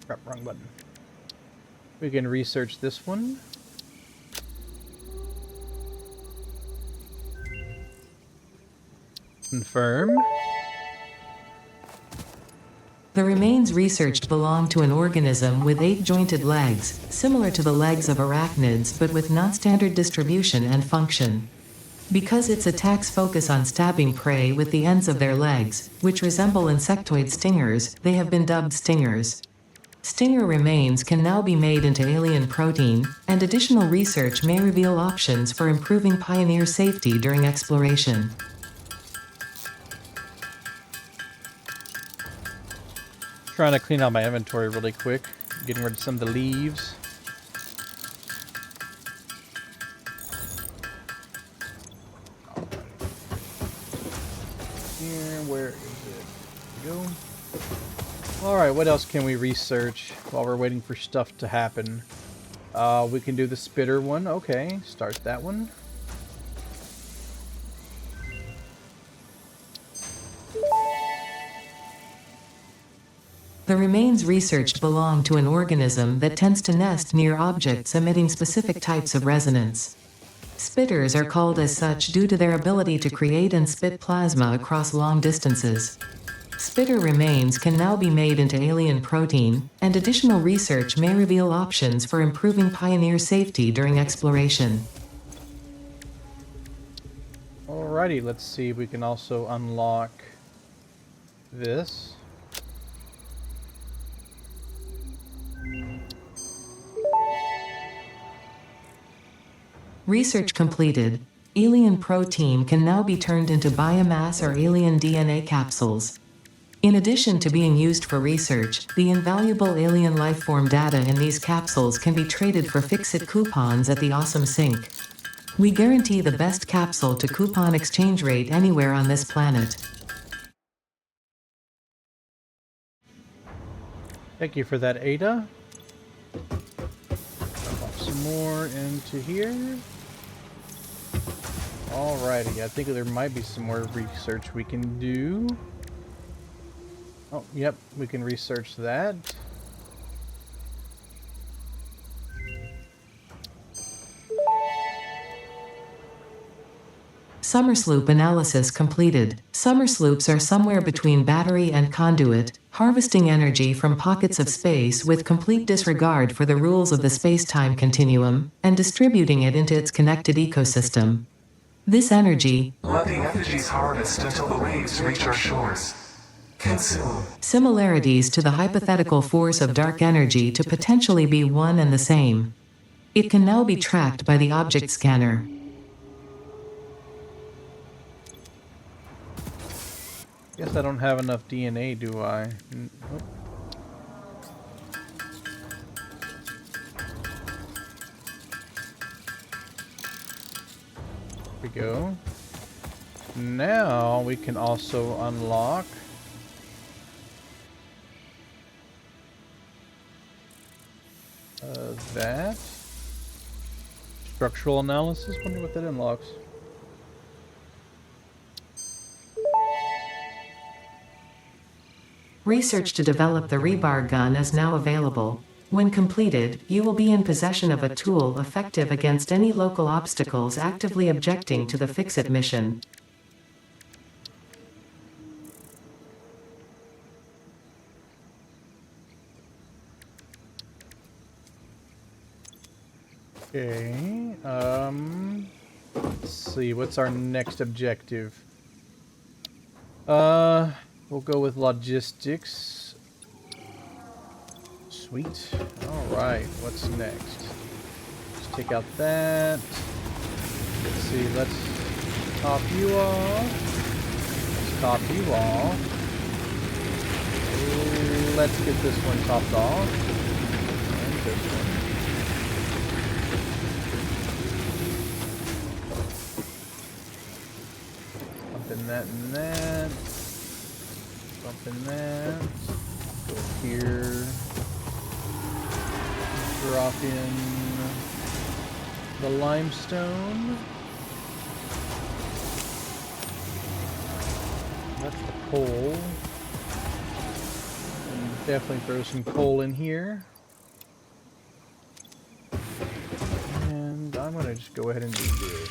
Crap, wrong button. We can research this one. Confirm. The remains researched belong to an organism with 8 jointed legs, similar to the legs of arachnids but with non-standard distribution and function. Because its attacks focus on stabbing prey with the ends of their legs, which resemble insectoid stingers, they have been dubbed stingers. Stinger remains can now be made into alien protein, and additional research may reveal options for improving pioneer safety during exploration. Trying to clean out my inventory really quick. Getting rid of some of the leaves. Here, where is it? There we go. Alright, what else can we research while we're waiting for stuff to happen? We can do the spitter one. Okay, start that one. The remains researched belong to an organism that tends to nest near objects emitting specific types of resonance. Spitters are called as such due to their ability to create and spit plasma across long distances. Spitter remains can now be made into alien protein, and additional research may reveal options for improving pioneer safety during exploration. Alrighty, let's see if we can also unlock this. Research completed. Alien protein can now be turned into biomass or alien DNA capsules. In addition to being used for research, the invaluable alien lifeform data in these capsules can be traded for Fix-It coupons at the Awesome Sink. We guarantee the best capsule to coupon exchange rate anywhere on this planet. Thank you for that, Ada. Pop some more into here. Alrighty, I think there might be some more research we can do. Oh, yep, we can research that. Summer sloop analysis completed. Summer sloops are somewhere between battery and conduit, harvesting energy from pockets of space with complete disregard for the rules of the space-time continuum, and distributing it into its connected ecosystem. This energy, let the energies harvest until the waves reach our shores. Consume. similarities to the hypothetical force of dark energy to potentially be one and the same. It can now be tracked by the object scanner. Guess I don't have enough DNA, do I? Oh. There we go. Now we can also unlock that. Structural analysis. Wonder what that unlocks. Research to develop the rebar gun is now available. When completed, you will be in possession of a tool effective against any local obstacles actively objecting to the Fix-It mission. Okay, let's see, what's our next objective? We'll go with logistics. Sweet. Alright, what's next? Let's take out that. Let's see, let's top you off. Let's top you off. Let's get this one topped off. And this one. Bumping that and that. Bumping that. Go here. Drop in the limestone. That's the coal. And definitely throw some coal in here. And I'm gonna just go ahead and do this.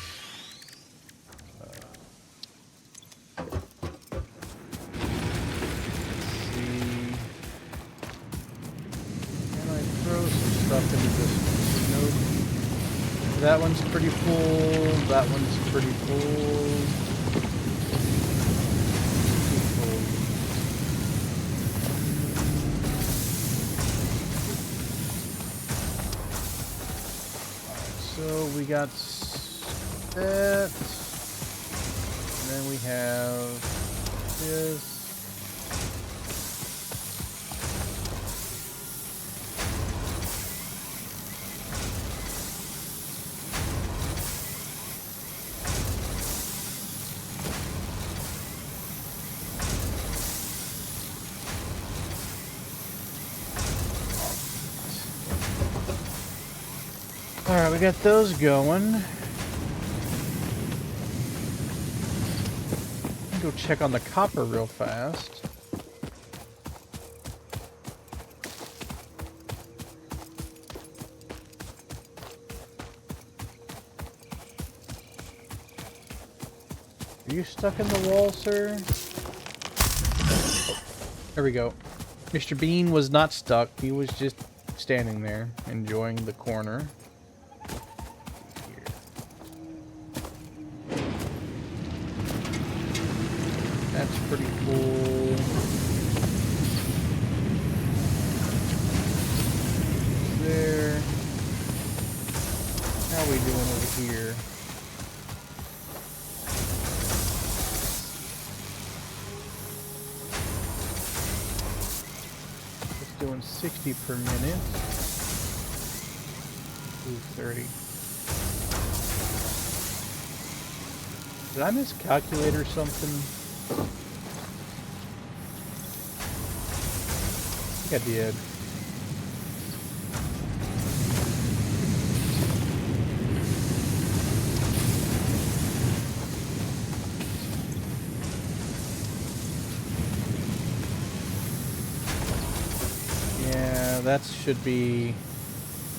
Into this one. Nope. That one's pretty full. That one's pretty full. Too full. Alright, so we got that. And then we have this. Alright, we got those going. Go check on the copper real fast. Are you stuck in the wall, sir? Oh, there we go. Mr. Bean was not stuck. He was just standing there, enjoying the corner. That's pretty cool. There. How are we doing over here? It's doing 60 per minute. Ooh, 30. Did I miscalculate or something? I think I did. That should be...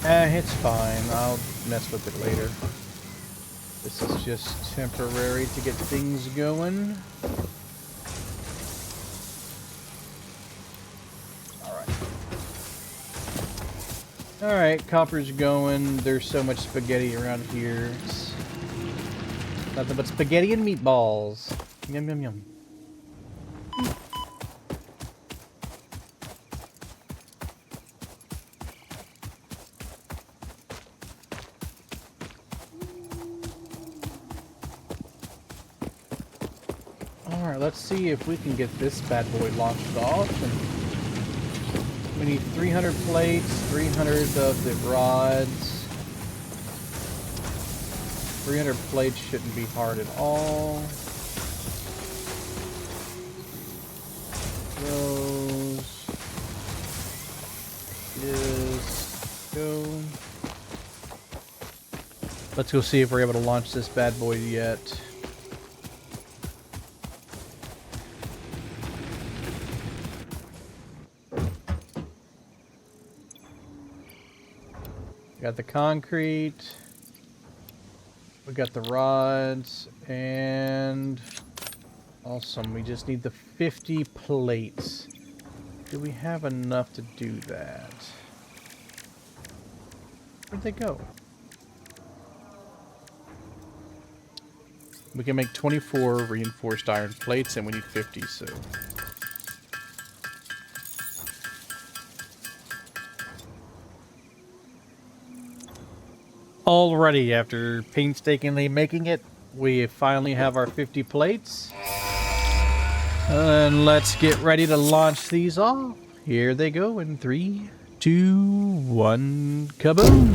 it's fine. I'll mess with it later. This is just temporary to get things going. Alright, copper's going. There's so much spaghetti around here. It's nothing but spaghetti and meatballs. Yum, yum, yum. Alright, let's see if we can get this bad boy launched off. And we need 300 plates, 300 of the rods. 300 plates shouldn't be hard at all. Those. Yes. Go. Let's go see if we're able to launch this bad boy yet. Got the concrete, we got the rods, and awesome, we just need the 50 plates. Do we have enough to do that? Where'd they go? We can make 24 reinforced iron plates, and we need 50, so... Alrighty, after painstakingly making it, we finally have our 50 plates. And let's get ready to launch these off. Here they go in 3, 2, 1, kaboom!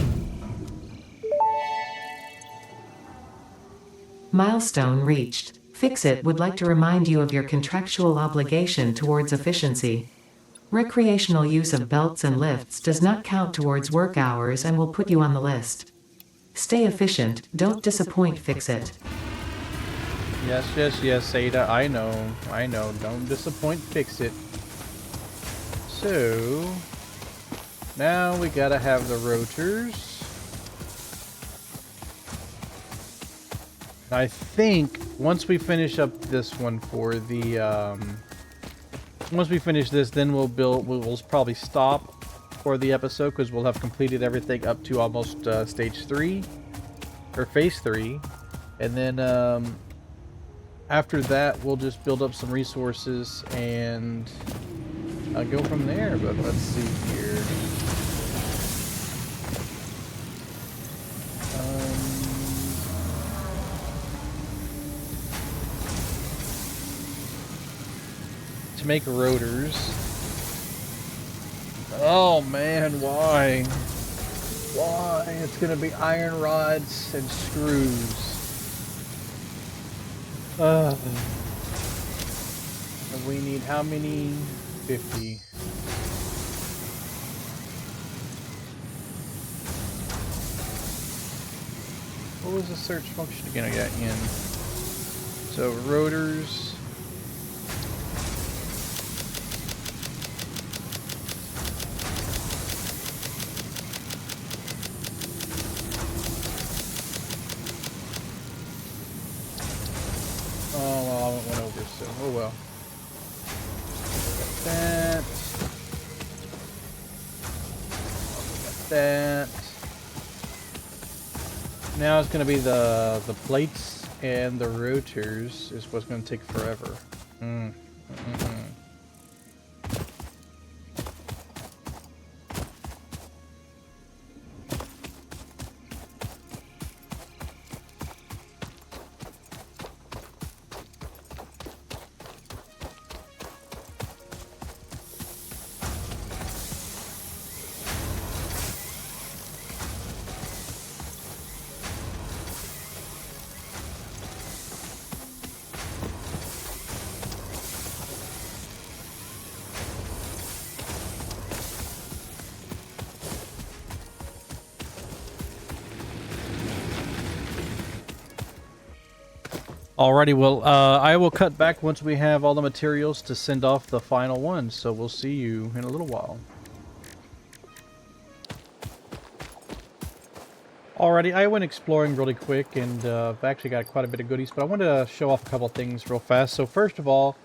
Milestone reached. Fix-It would like to remind you of your contractual obligation towards efficiency. Recreational use of belts and lifts does not count towards work hours and will put you on the list. Stay efficient, don't disappoint, Fix-It. Yes, yes, yes, Ada, I know, don't disappoint, Fix-It. So, now we gotta have the rotors. I think, once we finish up this one for the, once we finish this, then we'll probably stop for the episode, because we'll have completed everything up to almost stage 3 or phase 3, and then after that we'll just build up some resources and go from there. But let's see here. To make rotors. Oh man, why? Why? It's gonna be iron rods and screws. And we need how many? 50. What was the search function again I got in? So rotors. Oh well. Got that. Got that. Now it's going to be the plates and the rotors is what's going to take forever. Alrighty, well, I will cut back once we have all the materials to send off the final one, so we'll see you in a little while. Alrighty, I went exploring really quick, and I've actually got quite a bit of goodies, but I wanted to show off a couple things real fast. So first of all,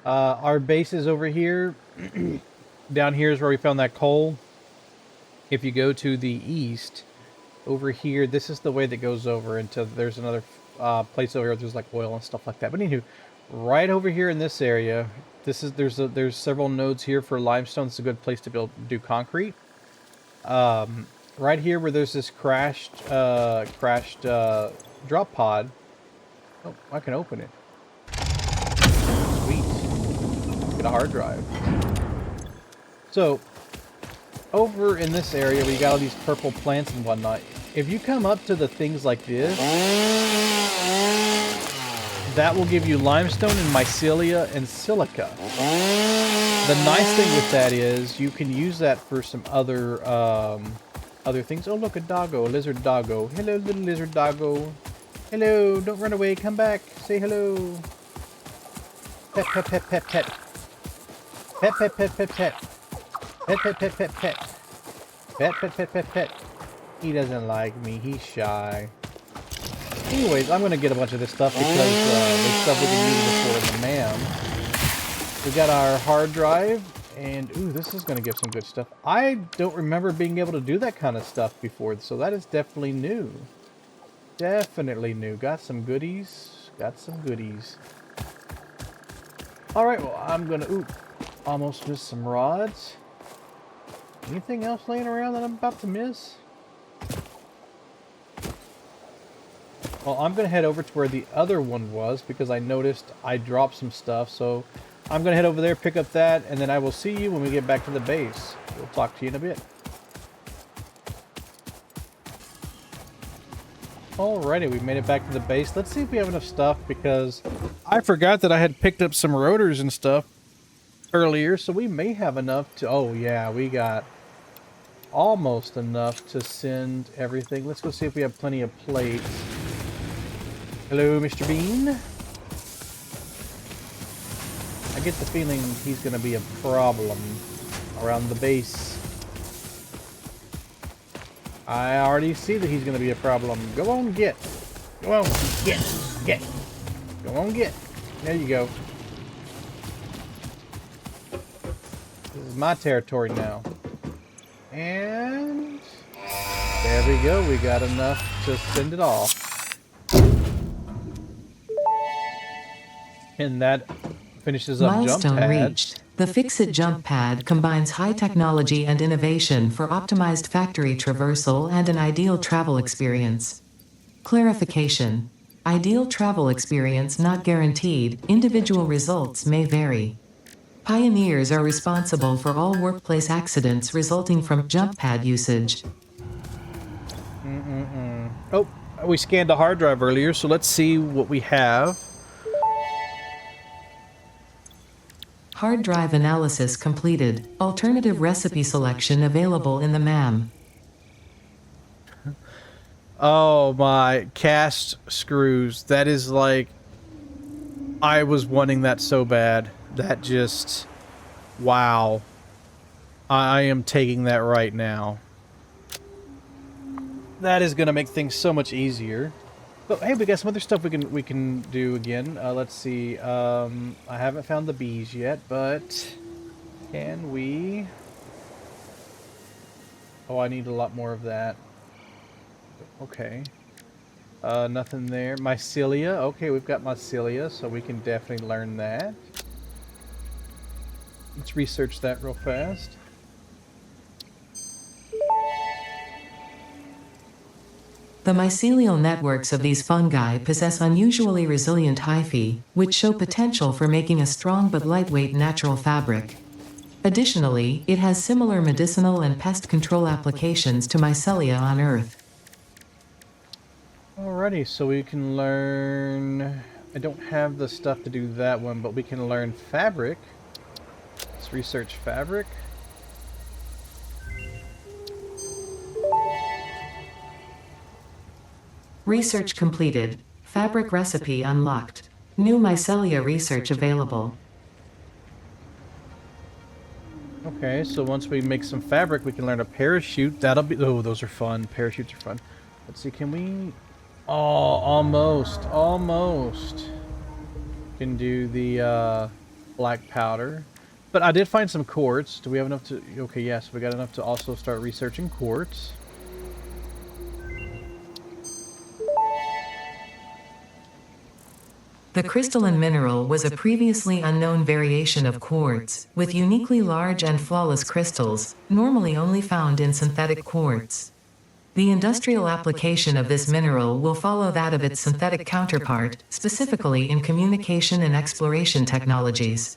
our base is over here. Down here is where we found that coal. If you go to the east, over here, this is the way that goes over into, there's another place over here, there's like oil and stuff like that. But anywho, right over here in this area, there's several nodes here for limestone. It's a good place to build, do concrete. Right here where there's this crashed drop pod. Oh, I can open it. Sweet. Get a hard drive. So, over in this area where you got all these purple plants and whatnot, if you come up to the things like this, that will give you limestone and mycelia and silica. The nice thing with that is you can use that for some other things. Oh, look, a doggo, a lizard doggo. Hello, little lizard doggo. Hello, don't run away, come back, say hello. Pet, pet, pet, pet, pet. Pet, pet, pet, pet, pet. Pet, pet, pet, pet, pet. Pet, pet, pet, pet, pet. He doesn't like me, he's shy. Anyways, I'm gonna get a bunch of this stuff because there's stuff we can use this for in the MAM. We got our hard drive, and ooh, this is gonna give some good stuff. I don't remember being able to do that kind of stuff before, so that is definitely new. Definitely new. Got some goodies. Got some goodies. Alright, well, I'm gonna, ooh, almost missed some rods. Anything else laying around that I'm about to miss? Well, I'm going to head over to where the other one was because I noticed I dropped some stuff. So I'm going to head over there, pick up that, and then I will see you when we get back to the base. We'll talk to you in a bit. Alrighty, we made it back to the base. Let's see if we have enough stuff because I forgot that I had picked up some rotors and stuff earlier. So we may have enough to... Oh, yeah, we got almost enough to send everything. Let's go see if we have plenty of plates. Hello, Mr. Bean. I get the feeling he's going to be a problem around the base. I already see that he's going to be a problem. Go on, get. Go on, get. Get. Go on, get. There you go. This is my territory now. And there we go. We got enough to send it off. And that finishes up jump Milestone pad. reached. The Fix-It jump pad combines high technology and innovation for optimized factory traversal and an ideal travel experience. Clarification. Ideal travel experience not guaranteed, individual results may vary. Pioneers are responsible for all workplace accidents resulting from jump pad usage. Oh, we scanned a hard drive earlier, so let's see what we have. Hard drive analysis completed. Alternative recipe selection available in the MAM. Oh my, cast screws. That is like, I was wanting that so bad. That just, wow. I am taking that right now. That is going to make things so much easier. But hey, we got some other stuff we can do again. Let's see. I haven't found the bees yet, but can we? Oh, I need a lot more of that. Okay. Nothing there. Mycelia. Okay, we've got mycelia, so we can definitely learn that. Let's research that real fast. The mycelial networks of these fungi possess unusually resilient hyphae, which show potential for making a strong but lightweight natural fabric. Additionally, it has similar medicinal and pest control applications to mycelia on Earth. Alrighty, so we can learn... I don't have the stuff to do that one, but we can learn fabric. Let's research fabric. Research completed. Fabric recipe unlocked. New mycelia research available. Okay, so once we make some fabric, we can learn a parachute. That'll be... Oh, those are fun. Parachutes are fun. Let's see, can we... Oh, almost. Can do the black powder. But I did find some quartz. Do we have enough to... Okay, yes, we got enough to also start researching quartz. The crystalline mineral was a previously unknown variation of quartz, with uniquely large and flawless crystals, normally only found in synthetic quartz. The industrial application of this mineral will follow that of its synthetic counterpart, specifically in communication and exploration technologies.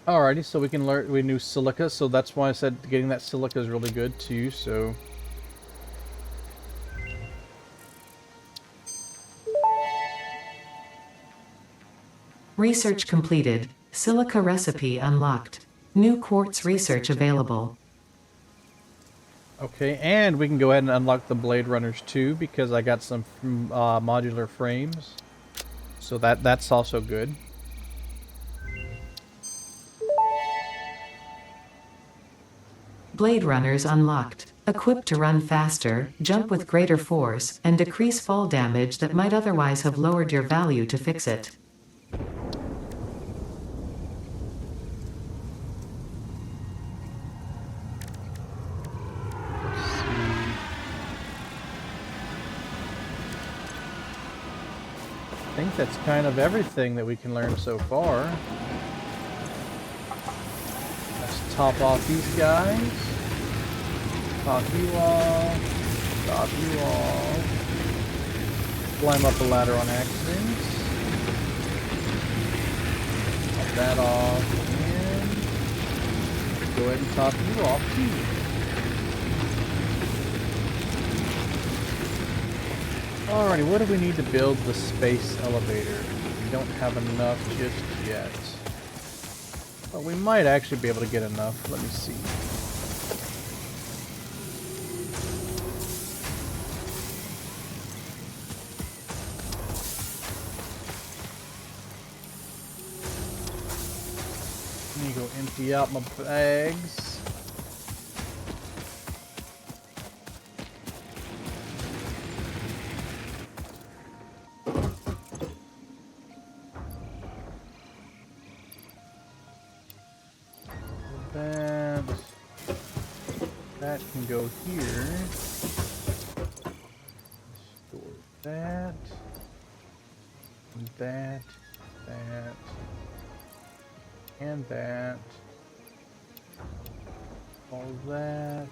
Alrighty, so we can learn... We knew silica, so that's why I said getting that silica is really good too, so... Research completed. Silica recipe unlocked. New quartz research available. Okay, and we can go ahead and unlock the Blade Runners too, because I got some modular frames. So that's also good. Blade Runners unlocked. Equipped to run faster, jump with greater force, and decrease fall damage that might otherwise have lowered your value to fix it. I think that's kind of everything that we can learn so far. Let's top off these guys. Top you all. Top you all. Climb up the ladder on accident. Top that off. And go ahead and top you off too. Alrighty, what do we need to build the space elevator? We don't have enough just yet. But we might actually be able to get enough. Let me see. Let me go empty out my bags. That can go here. Store that. And that. That. And that. All that.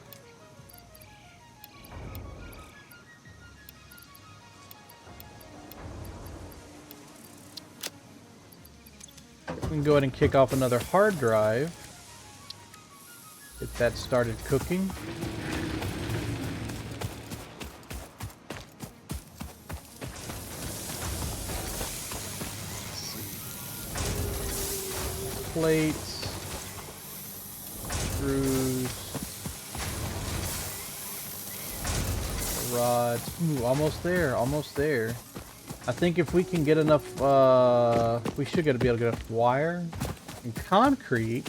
We can go ahead and kick off another hard drive. Get that started cooking. Plates, screws, rods. Ooh, almost there, almost there. I think if we can get enough, we should be able to get enough wire and concrete.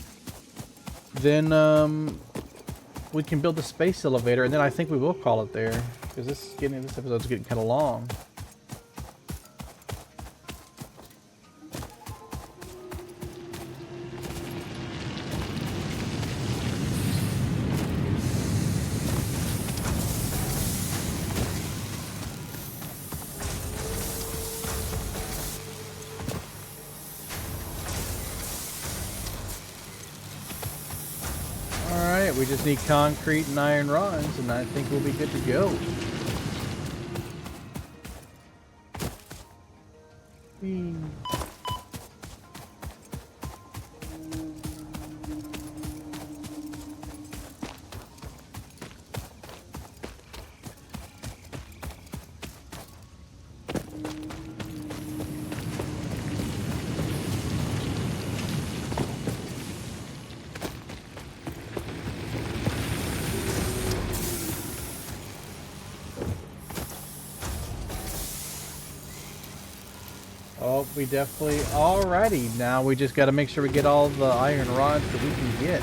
Then we can build the space elevator, and then I think we will call it there, because this episode's getting kind of long. We just need concrete and iron rods, and I think we'll be good to go. Whee. Oh, we definitely... Alrighty, now we just got to make sure we get all the iron rods that we can get.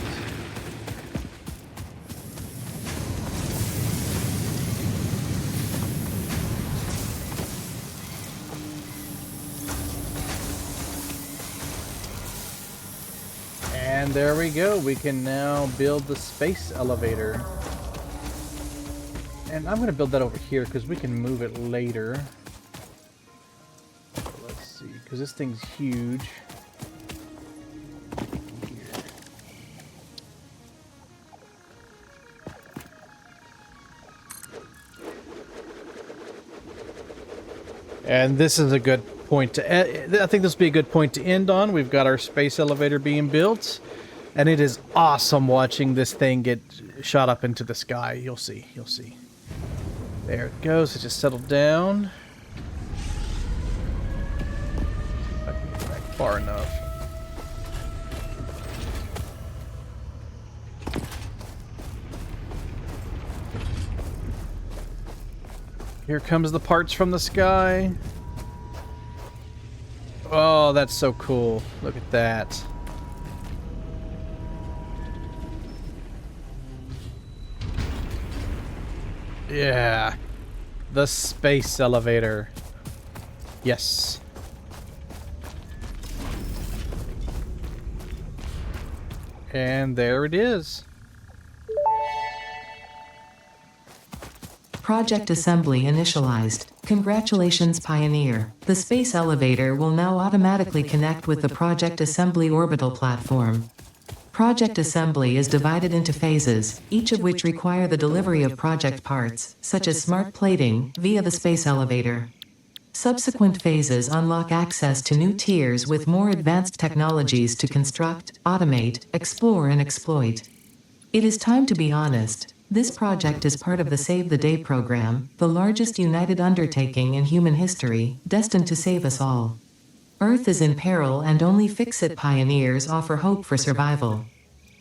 And there we go. We can now build the space elevator. And I'm going to build that over here because we can move it later. So let's see, because this thing's huge. Here. And this is a good point to I think this will be a good point to end on. We've got our space elevator being built, and it is awesome watching this thing get shot up into the sky. You'll see. There it goes. It just settled down. If I can get back far enough. Here comes the parts from the sky. Oh, that's so cool. Look at that. Yeah. The space elevator. Yes. And there it is. Project assembly initialized. Congratulations, Pioneer. The space elevator will now automatically connect with the Project Assembly orbital platform. Project assembly is divided into phases, each of which require the delivery of project parts, such as smart plating, via the space elevator. Subsequent phases unlock access to new tiers with more advanced technologies to construct, automate, explore, and exploit. It is time to be honest. This project is part of the Save the Day program, the largest united undertaking in human history, destined to save us all. Earth is in peril and only Fix-It pioneers offer hope for survival.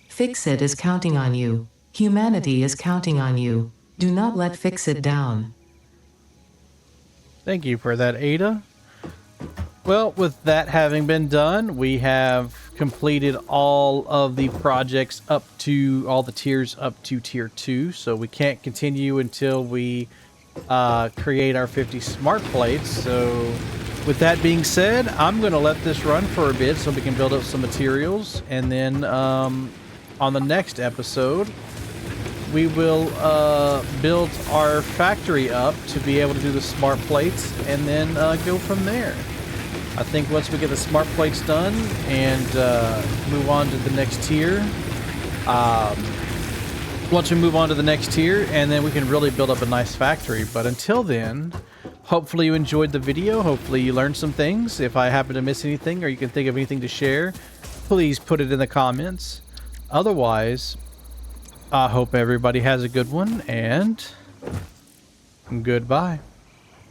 Fix-It is counting on you. Humanity is counting on you. Do not let Fix-It down. Thank you for that, Ada. Well, with that having been done, we have completed all of the projects up to all the tiers up to tier 2. So we can't continue until we create our 50 smart plates. So with that being said, I'm going to let this run for a bit so we can build up some materials. And then on the next episode, we will build our factory up to be able to do the smart plates and then go from there. I think once we get the smart plates done and move on to the next tier, and then we can really build up a nice factory. But until then, hopefully you enjoyed the video. Hopefully you learned some things. If I happen to miss anything or you can think of anything to share, please put it in the comments. Otherwise, I hope everybody has a good one, and goodbye.